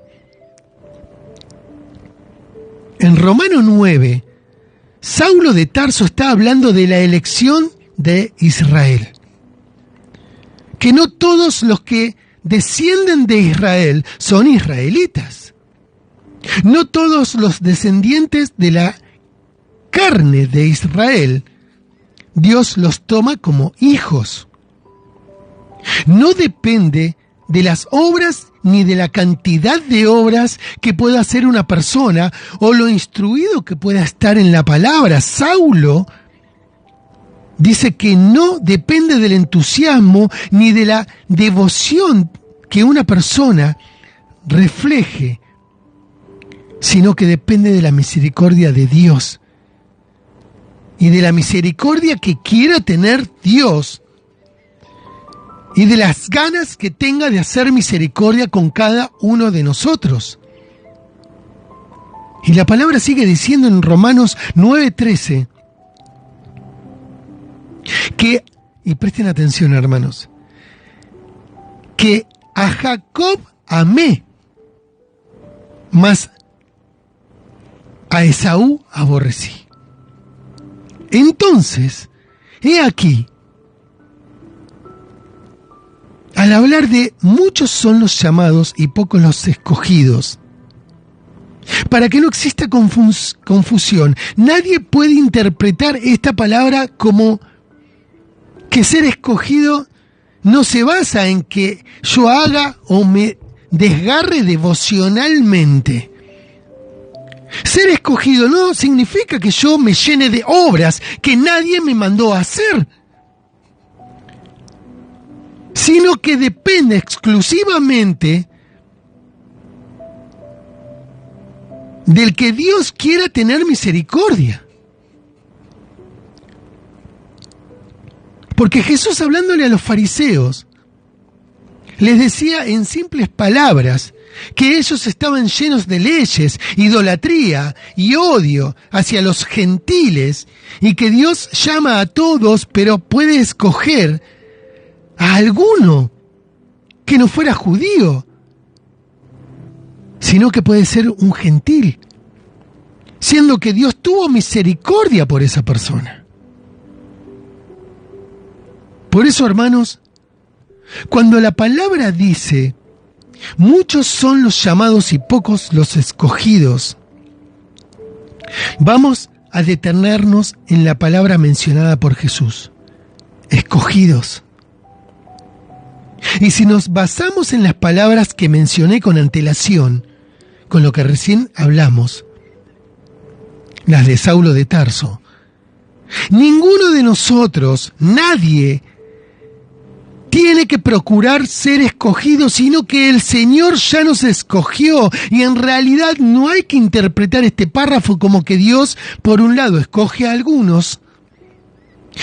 En Romanos 9, Saulo de Tarso está hablando de la elección de Israel. Que no todos los que descienden de Israel son israelitas. No todos los descendientes de la carne de Israel, Dios los toma como hijos. No depende de las obras ni de la cantidad de obras que pueda hacer una persona o lo instruido que pueda estar en la palabra. Saulo dice que no depende del entusiasmo ni de la devoción que una persona refleje, sino que depende de la misericordia de Dios y de la misericordia que quiera tener Dios y de las ganas que tenga de hacer misericordia con cada uno de nosotros. Y la palabra sigue diciendo en Romanos 9:13 que, y presten atención, hermanos, que a Jacob amé, mas a Esaú aborrecí. Entonces, he aquí, al hablar de muchos son los llamados y pocos los escogidos, para que no exista confusión, nadie puede interpretar esta palabra como que ser escogido no se basa en que yo haga o me desgarre devocionalmente, Ser escogido no significa que yo me llene de obras que nadie me mandó a hacer, sino que depende exclusivamente del que Dios quiera tener misericordia. Porque Jesús, hablándole a los fariseos, les decía en simples palabras que ellos estaban llenos de leyes, idolatría y odio hacia los gentiles, y que Dios llama a todos, pero puede escoger a alguno que no fuera judío, sino que puede ser un gentil, siendo que Dios tuvo misericordia por esa persona. Por eso, hermanos, cuando la palabra dice, muchos son los llamados y pocos los escogidos, vamos a detenernos en la palabra mencionada por Jesús, escogidos. Y si nos basamos en las palabras que mencioné con antelación, con lo que recién hablamos, las de Saulo de Tarso, ninguno de nosotros, nadie, tiene que procurar ser escogido, sino que el Señor ya nos escogió. Y en realidad no hay que interpretar este párrafo como que Dios, por un lado, escoge a algunos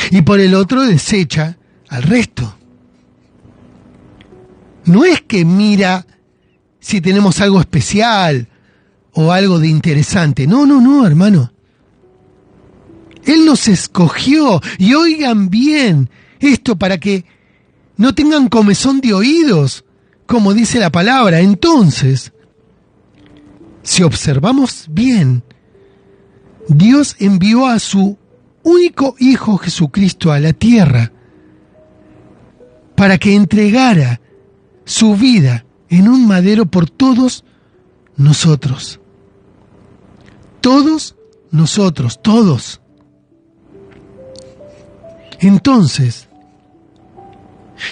y por el otro desecha al resto. No es que mira si tenemos algo especial o algo de interesante. No, hermano. Él nos escogió. Y oigan bien esto para que no tengan comezón de oídos, como dice la palabra. Entonces, si observamos bien, Dios envió a su único Hijo Jesucristo a la tierra para que entregara su vida en un madero por todos nosotros. Todos nosotros, todos. Entonces,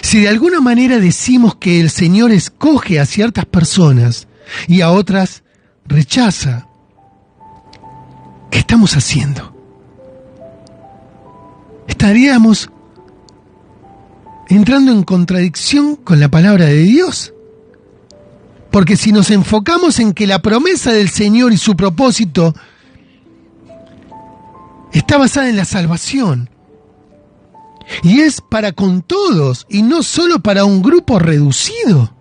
si de alguna manera decimos que el Señor escoge a ciertas personas y a otras rechaza, ¿qué estamos haciendo? Estaríamos entrando en contradicción con la palabra de Dios. Porque si nos enfocamos en que la promesa del Señor y su propósito está basada en la salvación, y es para con todos y no solo para un grupo reducido.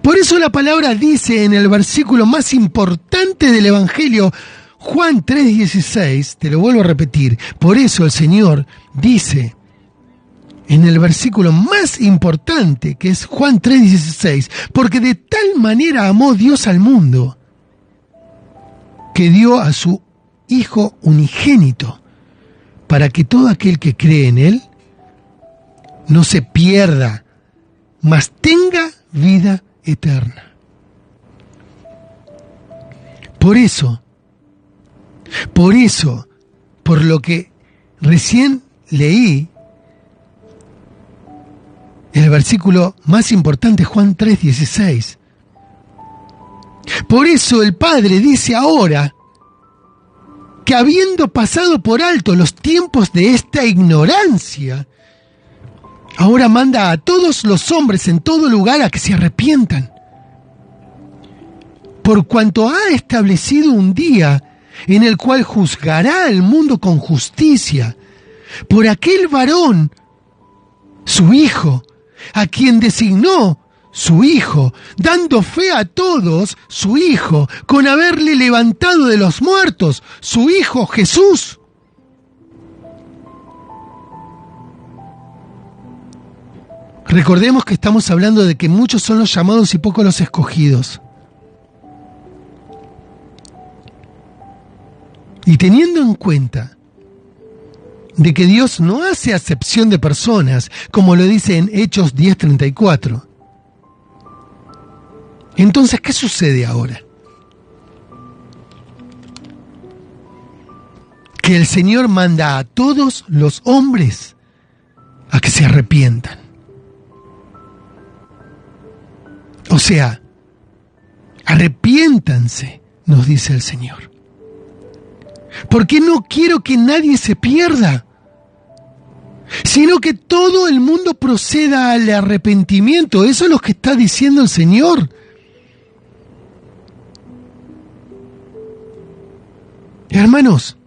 Por eso la palabra dice en el versículo más importante del Evangelio, Juan 3:16, te lo vuelvo a repetir, por eso el Señor dice en el versículo más importante, que es Juan 3:16, porque de tal manera amó Dios al mundo, que dio a su Hijo unigénito, para que todo aquel que cree en Él no se pierda, mas tenga vida eterna. Por eso, por lo que recién leí, el versículo más importante, Juan 3:16, por eso el Padre dice ahora que habiendo pasado por alto los tiempos de esta ignorancia, ahora manda a todos los hombres en todo lugar a que se arrepientan, por cuanto ha establecido un día en el cual juzgará al mundo con justicia, por aquel varón, su Hijo, a quien designó su Hijo, dando fe a todos, su Hijo, con haberle levantado de los muertos, su Hijo Jesús. Recordemos que estamos hablando de que muchos son los llamados y pocos los escogidos. Y teniendo en cuenta de que Dios no hace acepción de personas, como lo dice en Hechos 10:34, entonces, ¿qué sucede ahora? Que el Señor manda a todos los hombres a que se arrepientan. O sea, arrepiéntanse, nos dice el Señor. Porque no quiero que nadie se pierda, sino que todo el mundo proceda al arrepentimiento. Eso es lo que está diciendo el Señor. Hermanos,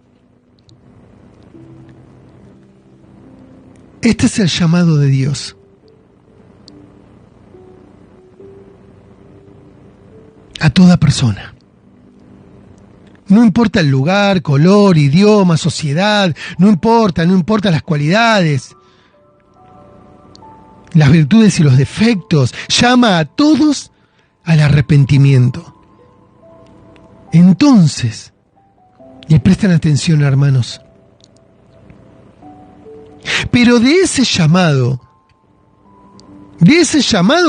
este es el llamado de Dios. A toda persona. No importa el lugar, color, idioma, sociedad, no importa las cualidades, las virtudes y los defectos. Llama a todos al arrepentimiento. Entonces, y presten atención, hermanos, pero de ese llamado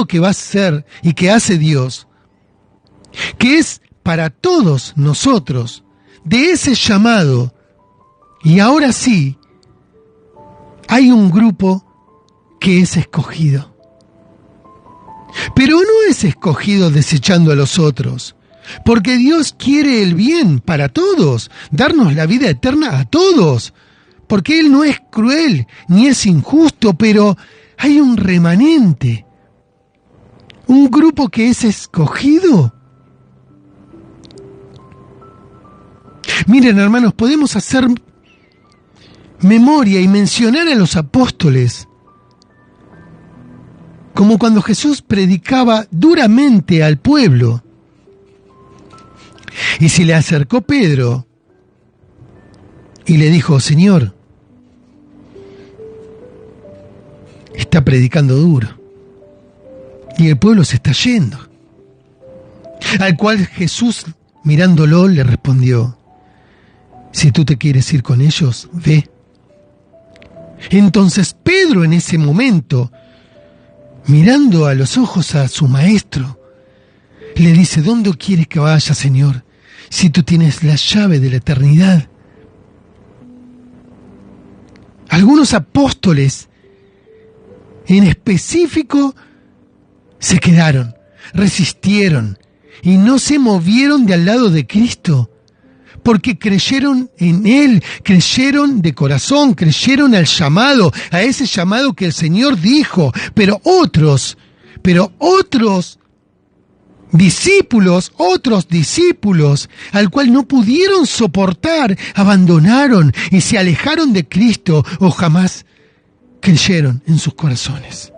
que va a ser y que hace Dios, que es para todos nosotros, de ese llamado, y ahora sí, hay un grupo que es escogido. Pero no es escogido desechando a los otros, porque Dios quiere el bien para todos, darnos la vida eterna a todos, porque Él no es cruel ni es injusto, pero hay un remanente, un grupo que es escogido. Miren, hermanos, podemos hacer memoria y mencionar a los apóstoles, como cuando Jesús predicaba duramente al pueblo. Y se le acercó Pedro y le dijo: Señor, está predicando duro y el pueblo se está yendo. Al cual Jesús, mirándolo, le respondió: si tú te quieres ir con ellos, ve. Entonces Pedro, en ese momento, mirando a los ojos a su maestro, le dice: ¿dónde quieres que vaya, Señor, si tú tienes la llave de la eternidad? Algunos apóstoles en específico se quedaron, resistieron y no se movieron de al lado de Cristo, porque creyeron en Él, creyeron de corazón, creyeron al llamado, a ese llamado que el Señor dijo. Pero otros discípulos, al cual no pudieron soportar, abandonaron y se alejaron de Cristo, o jamás creyeron en sus corazones.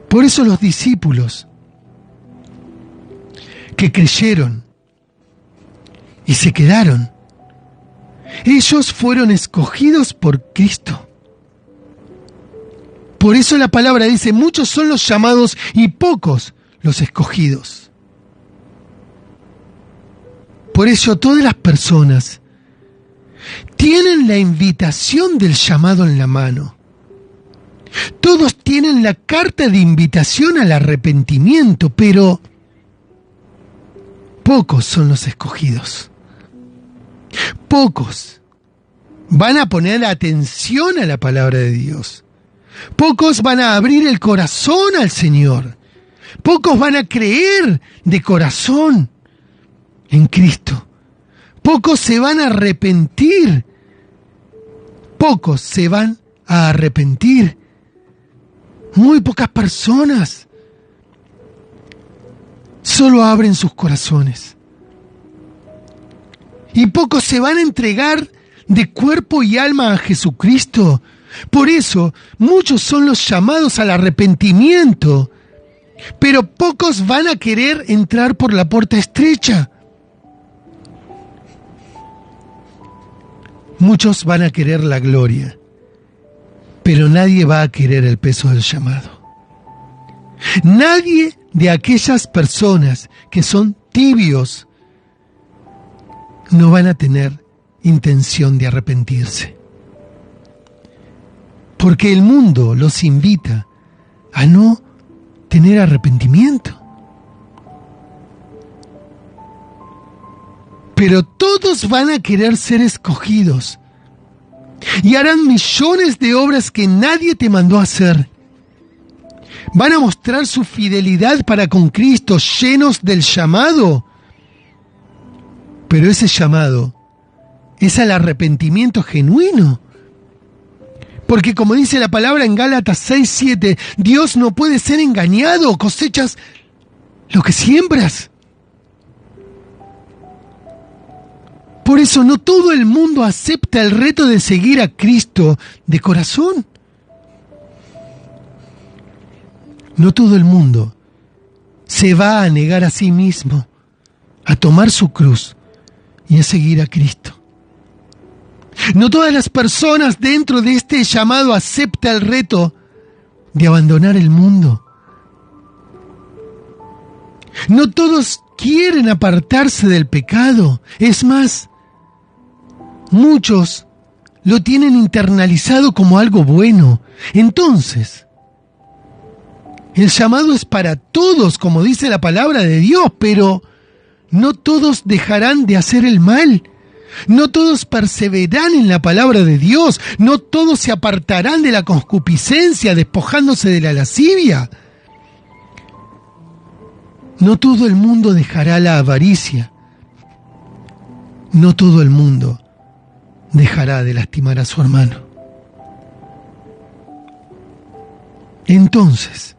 Por eso los discípulos que creyeron y se quedaron, ellos fueron escogidos por Cristo. Por eso la palabra dice: muchos son los llamados y pocos los escogidos. Por eso todas las personas tienen la invitación del llamado en la mano. Todos tienen la carta de invitación al arrepentimiento, pero pocos son los escogidos. Pocos van a poner atención a la palabra de Dios. Pocos van a abrir el corazón al Señor. Pocos van a creer de corazón en Cristo. Pocos se van a arrepentir. Pocos se van a arrepentir. Muy pocas personas solo abren sus corazones. Y pocos se van a entregar de cuerpo y alma a Jesucristo. Por eso, muchos son los llamados al arrepentimiento, pero pocos van a querer entrar por la puerta estrecha. Muchos van a querer la gloria, pero nadie va a querer el peso del llamado. Nadie de aquellas personas que son tibios no van a tener intención de arrepentirse. Porque el mundo los invita a no tener arrepentimiento. Pero todos van a querer ser escogidos y harán millones de obras que nadie te mandó a hacer. Van a mostrar su fidelidad para con Cristo, llenos del llamado. Pero ese llamado es al arrepentimiento genuino. Porque como dice la palabra en Gálatas 6:7, Dios no puede ser engañado, cosechas lo que siembras. Por eso no todo el mundo acepta el reto de seguir a Cristo de corazón. No todo el mundo se va a negar a sí mismo, a tomar su cruz y a seguir a Cristo. No todas las personas dentro de este llamado aceptan el reto de abandonar el mundo. No todos quieren apartarse del pecado. Es más, muchos lo tienen internalizado como algo bueno. Entonces, el llamado es para todos, como dice la palabra de Dios, pero no todos dejarán de hacer el mal. No todos perseverarán en la palabra de Dios. No todos se apartarán de la concupiscencia, despojándose de la lascivia. No todo el mundo dejará la avaricia. No todo el mundo dejará de lastimar a su hermano. Entonces,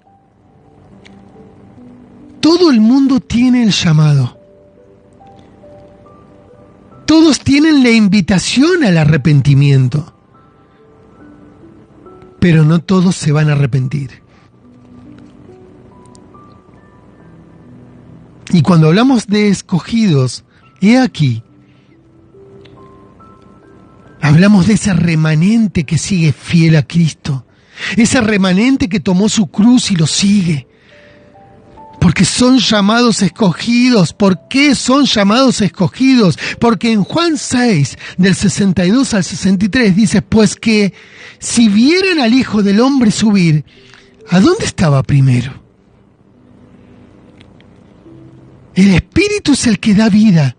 todo el mundo tiene el llamado. Todos tienen la invitación al arrepentimiento. Pero no todos se van a arrepentir. Y cuando hablamos de escogidos, he aquí, hablamos de ese remanente que sigue fiel a Cristo. Ese remanente que tomó su cruz y lo sigue. Porque son llamados escogidos. ¿Por qué son llamados escogidos? Porque en Juan 6, del 62 al 63, dice, pues que si vieran al Hijo del Hombre subir, ¿a dónde estaba primero? El Espíritu es el que da vida.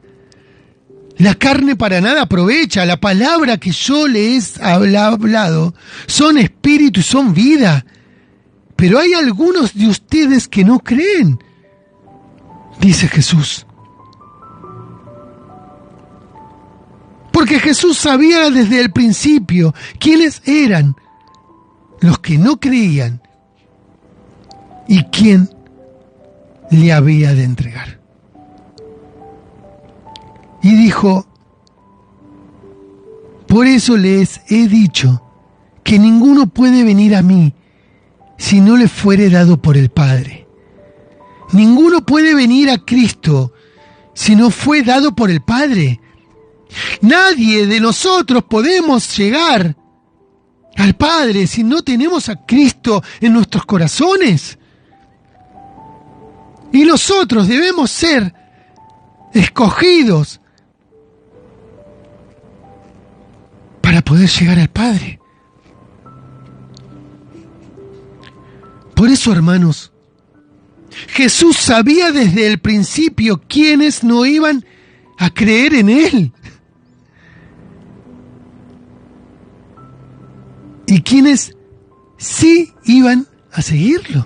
La carne para nada aprovecha. La palabra que yo les he hablado son espíritu y son vida. Pero hay algunos de ustedes que no creen, dice Jesús. Porque Jesús sabía desde el principio quiénes eran los que no creían y quién le había de entregar. Y dijo, por eso les he dicho que ninguno puede venir a mí si no le fuere dado por el Padre. Ninguno puede venir a Cristo si no fue dado por el Padre. Nadie de nosotros podemos llegar al Padre si no tenemos a Cristo en nuestros corazones. Y nosotros debemos ser escogidos para poder llegar al Padre. Por eso, hermanos, Jesús sabía desde el principio quiénes no iban a creer en Él y quiénes sí iban a seguirlo.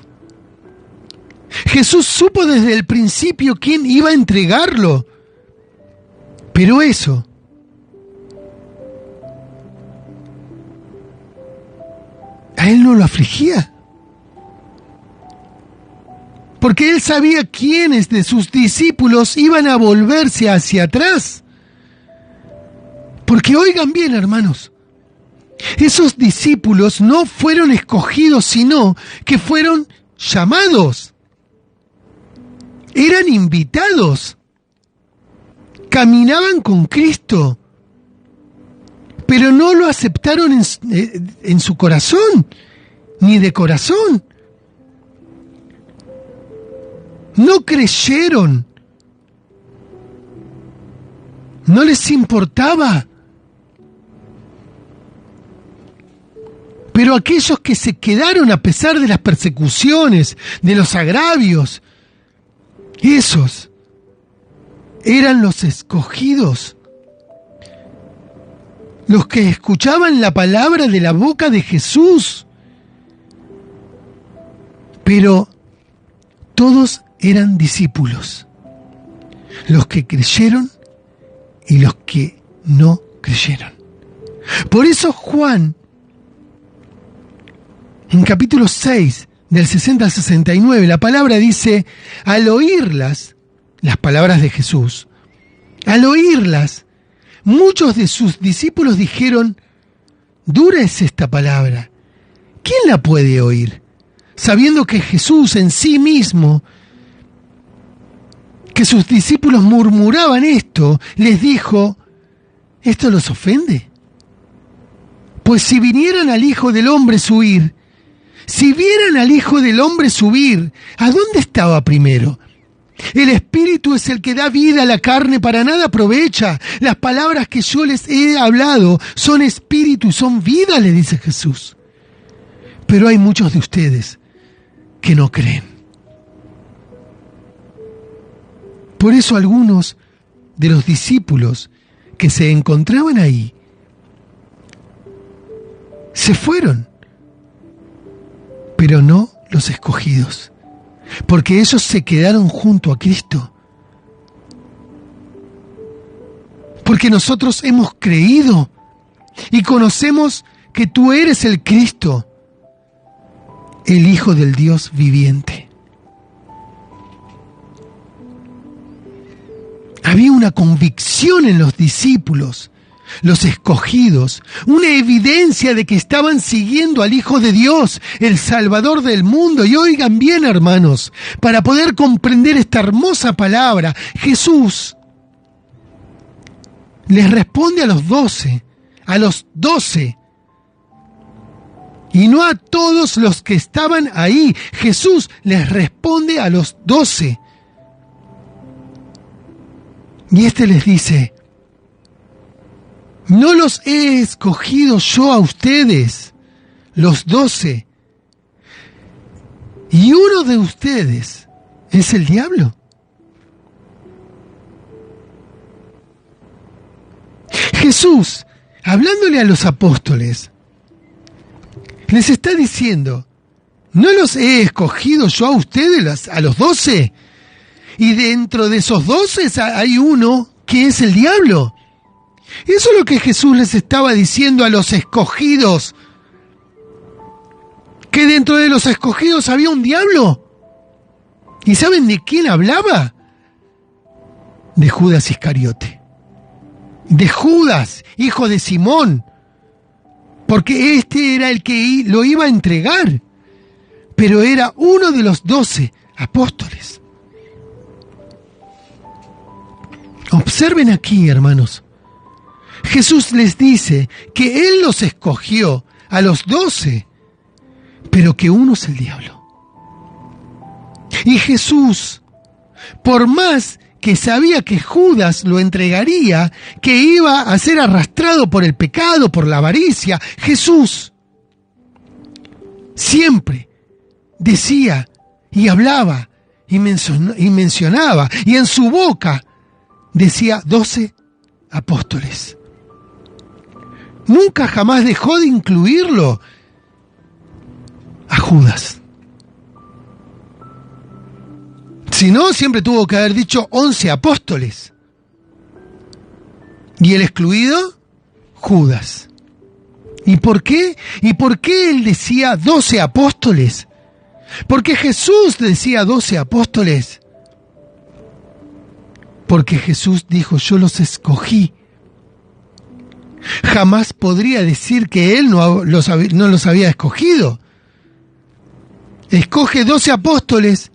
Jesús supo desde el principio quién iba a entregarlo, pero eso a Él no lo afligía. Porque Él sabía quiénes de sus discípulos iban a volverse hacia atrás. Porque oigan bien, hermanos, esos discípulos no fueron escogidos, sino que fueron llamados. Eran invitados. Caminaban con Cristo. Pero no lo aceptaron en su corazón, ni de corazón. No creyeron. No les importaba. Pero aquellos que se quedaron a pesar de las persecuciones, de los agravios, esos eran los escogidos. Los que escuchaban la palabra de la boca de Jesús. Pero todos eran discípulos, los que creyeron y los que no creyeron. Por eso Juan, en capítulo 6, del 60 al 69, la palabra dice, al oírlas, las palabras de Jesús, al oírlas, muchos de sus discípulos dijeron, dura es esta palabra, ¿quién la puede oír? Sabiendo que Jesús en sí mismo, que sus discípulos murmuraban esto, les dijo, ¿esto los ofende? Pues si vinieran al Hijo del Hombre subir, si vieran al Hijo del Hombre subir, ¿a dónde estaba primero? El Espíritu es el que da vida a la carne, para nada aprovecha. Las palabras que yo les he hablado son espíritu y son vida, le dice Jesús. Pero hay muchos de ustedes que no creen. Por eso algunos de los discípulos que se encontraban ahí se fueron, pero no los escogidos, porque ellos se quedaron junto a Cristo. Porque nosotros hemos creído y conocemos que tú eres el Cristo, el Hijo del Dios viviente. Había una convicción en los discípulos, los escogidos, una evidencia de que estaban siguiendo al Hijo de Dios, el Salvador del mundo. Y oigan bien, hermanos, para poder comprender esta hermosa palabra, Jesús les responde a los 12, y no a todos los que estaban ahí. Jesús les responde a los 12. Y les dice, ¿no los he escogido yo a ustedes, los 12? Y uno de ustedes es el diablo. Jesús, hablándole a los apóstoles, les está diciendo, ¿no los he escogido yo a ustedes, a los 12? Y dentro de esos 12 hay uno que es el diablo. Eso es lo que Jesús les estaba diciendo a los escogidos. Que dentro de los escogidos había un diablo. ¿Y saben de quién hablaba? De Judas Iscariote. De Judas, hijo de Simón. Porque este era el que lo iba a entregar. Pero era uno de los 12 apóstoles. Observen aquí, hermanos. Jesús les dice que Él los escogió a los 12, pero que uno es el diablo. Y Jesús, por más que sabía que Judas lo entregaría, que iba a ser arrastrado por el pecado, por la avaricia, Jesús siempre decía y hablaba y mencionaba, y en su boca decía 12 apóstoles. Nunca jamás dejó de incluirlo a Judas. Si no, siempre tuvo que haber dicho 11 apóstoles. Y el excluido, Judas. ¿Y por qué? ¿Y por qué él decía 12 apóstoles? Porque Jesús decía 12 apóstoles. Porque Jesús dijo, yo los escogí. Jamás podría decir que él no los había escogido. Escoge 12 apóstoles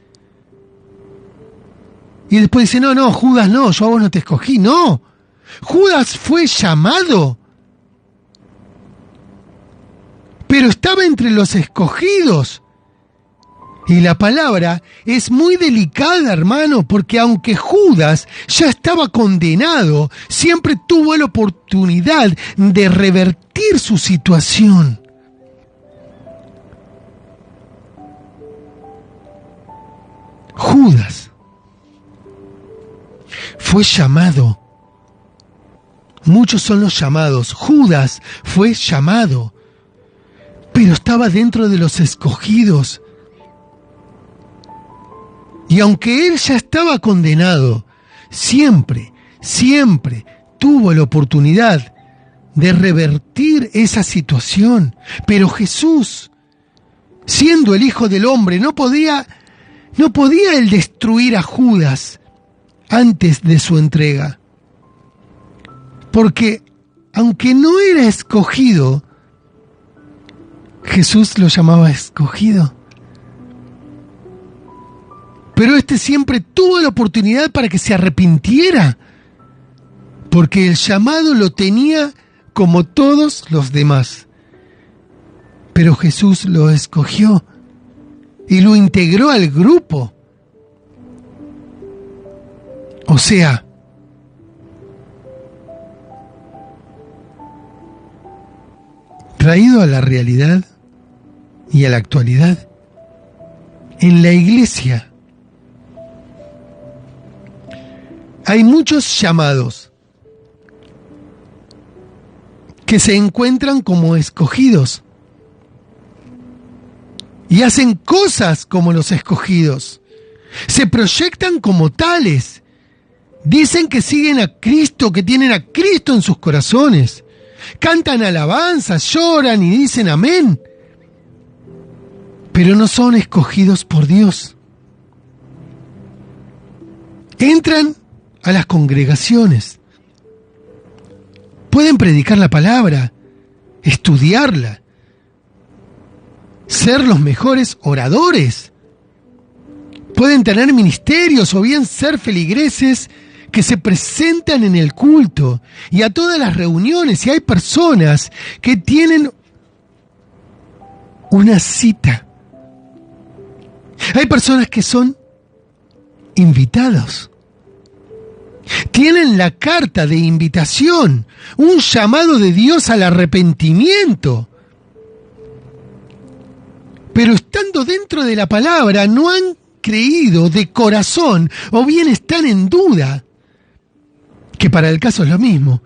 y después dice, no, Judas no, yo a vos no te escogí. No, Judas fue llamado, pero estaba entre los escogidos. Y la palabra es muy delicada, hermano, porque aunque Judas ya estaba condenado, siempre tuvo la oportunidad de revertir su situación. Judas fue llamado. Muchos son los llamados. Judas fue llamado, pero estaba dentro de los escogidos. Y aunque él ya estaba condenado, siempre tuvo la oportunidad de revertir esa situación. Pero Jesús, siendo el Hijo del Hombre, no podía él destruir a Judas antes de su entrega. Porque aunque no era escogido, Jesús lo llamaba escogido. Pero este siempre tuvo la oportunidad para que se arrepintiera, porque el llamado lo tenía como todos los demás. Pero Jesús lo escogió y lo integró al grupo. O sea, traído a la realidad y a la actualidad, en la iglesia hay muchos llamados que se encuentran como escogidos y hacen cosas como los escogidos, se proyectan como tales, dicen que siguen a Cristo, que tienen a Cristo en sus corazones, cantan alabanzas, lloran y dicen amén, pero no son escogidos por Dios. Entran a las congregaciones, pueden predicar la palabra, estudiarla, ser los mejores oradores, pueden tener ministerios o bien ser feligreses que se presentan en el culto y a todas las reuniones, y hay personas que tienen una cita. Hay personas que son invitados. Tienen la carta de invitación, un llamado de Dios al arrepentimiento. Pero estando dentro de la palabra no han creído de corazón o bien están en duda, que para el caso es lo mismo,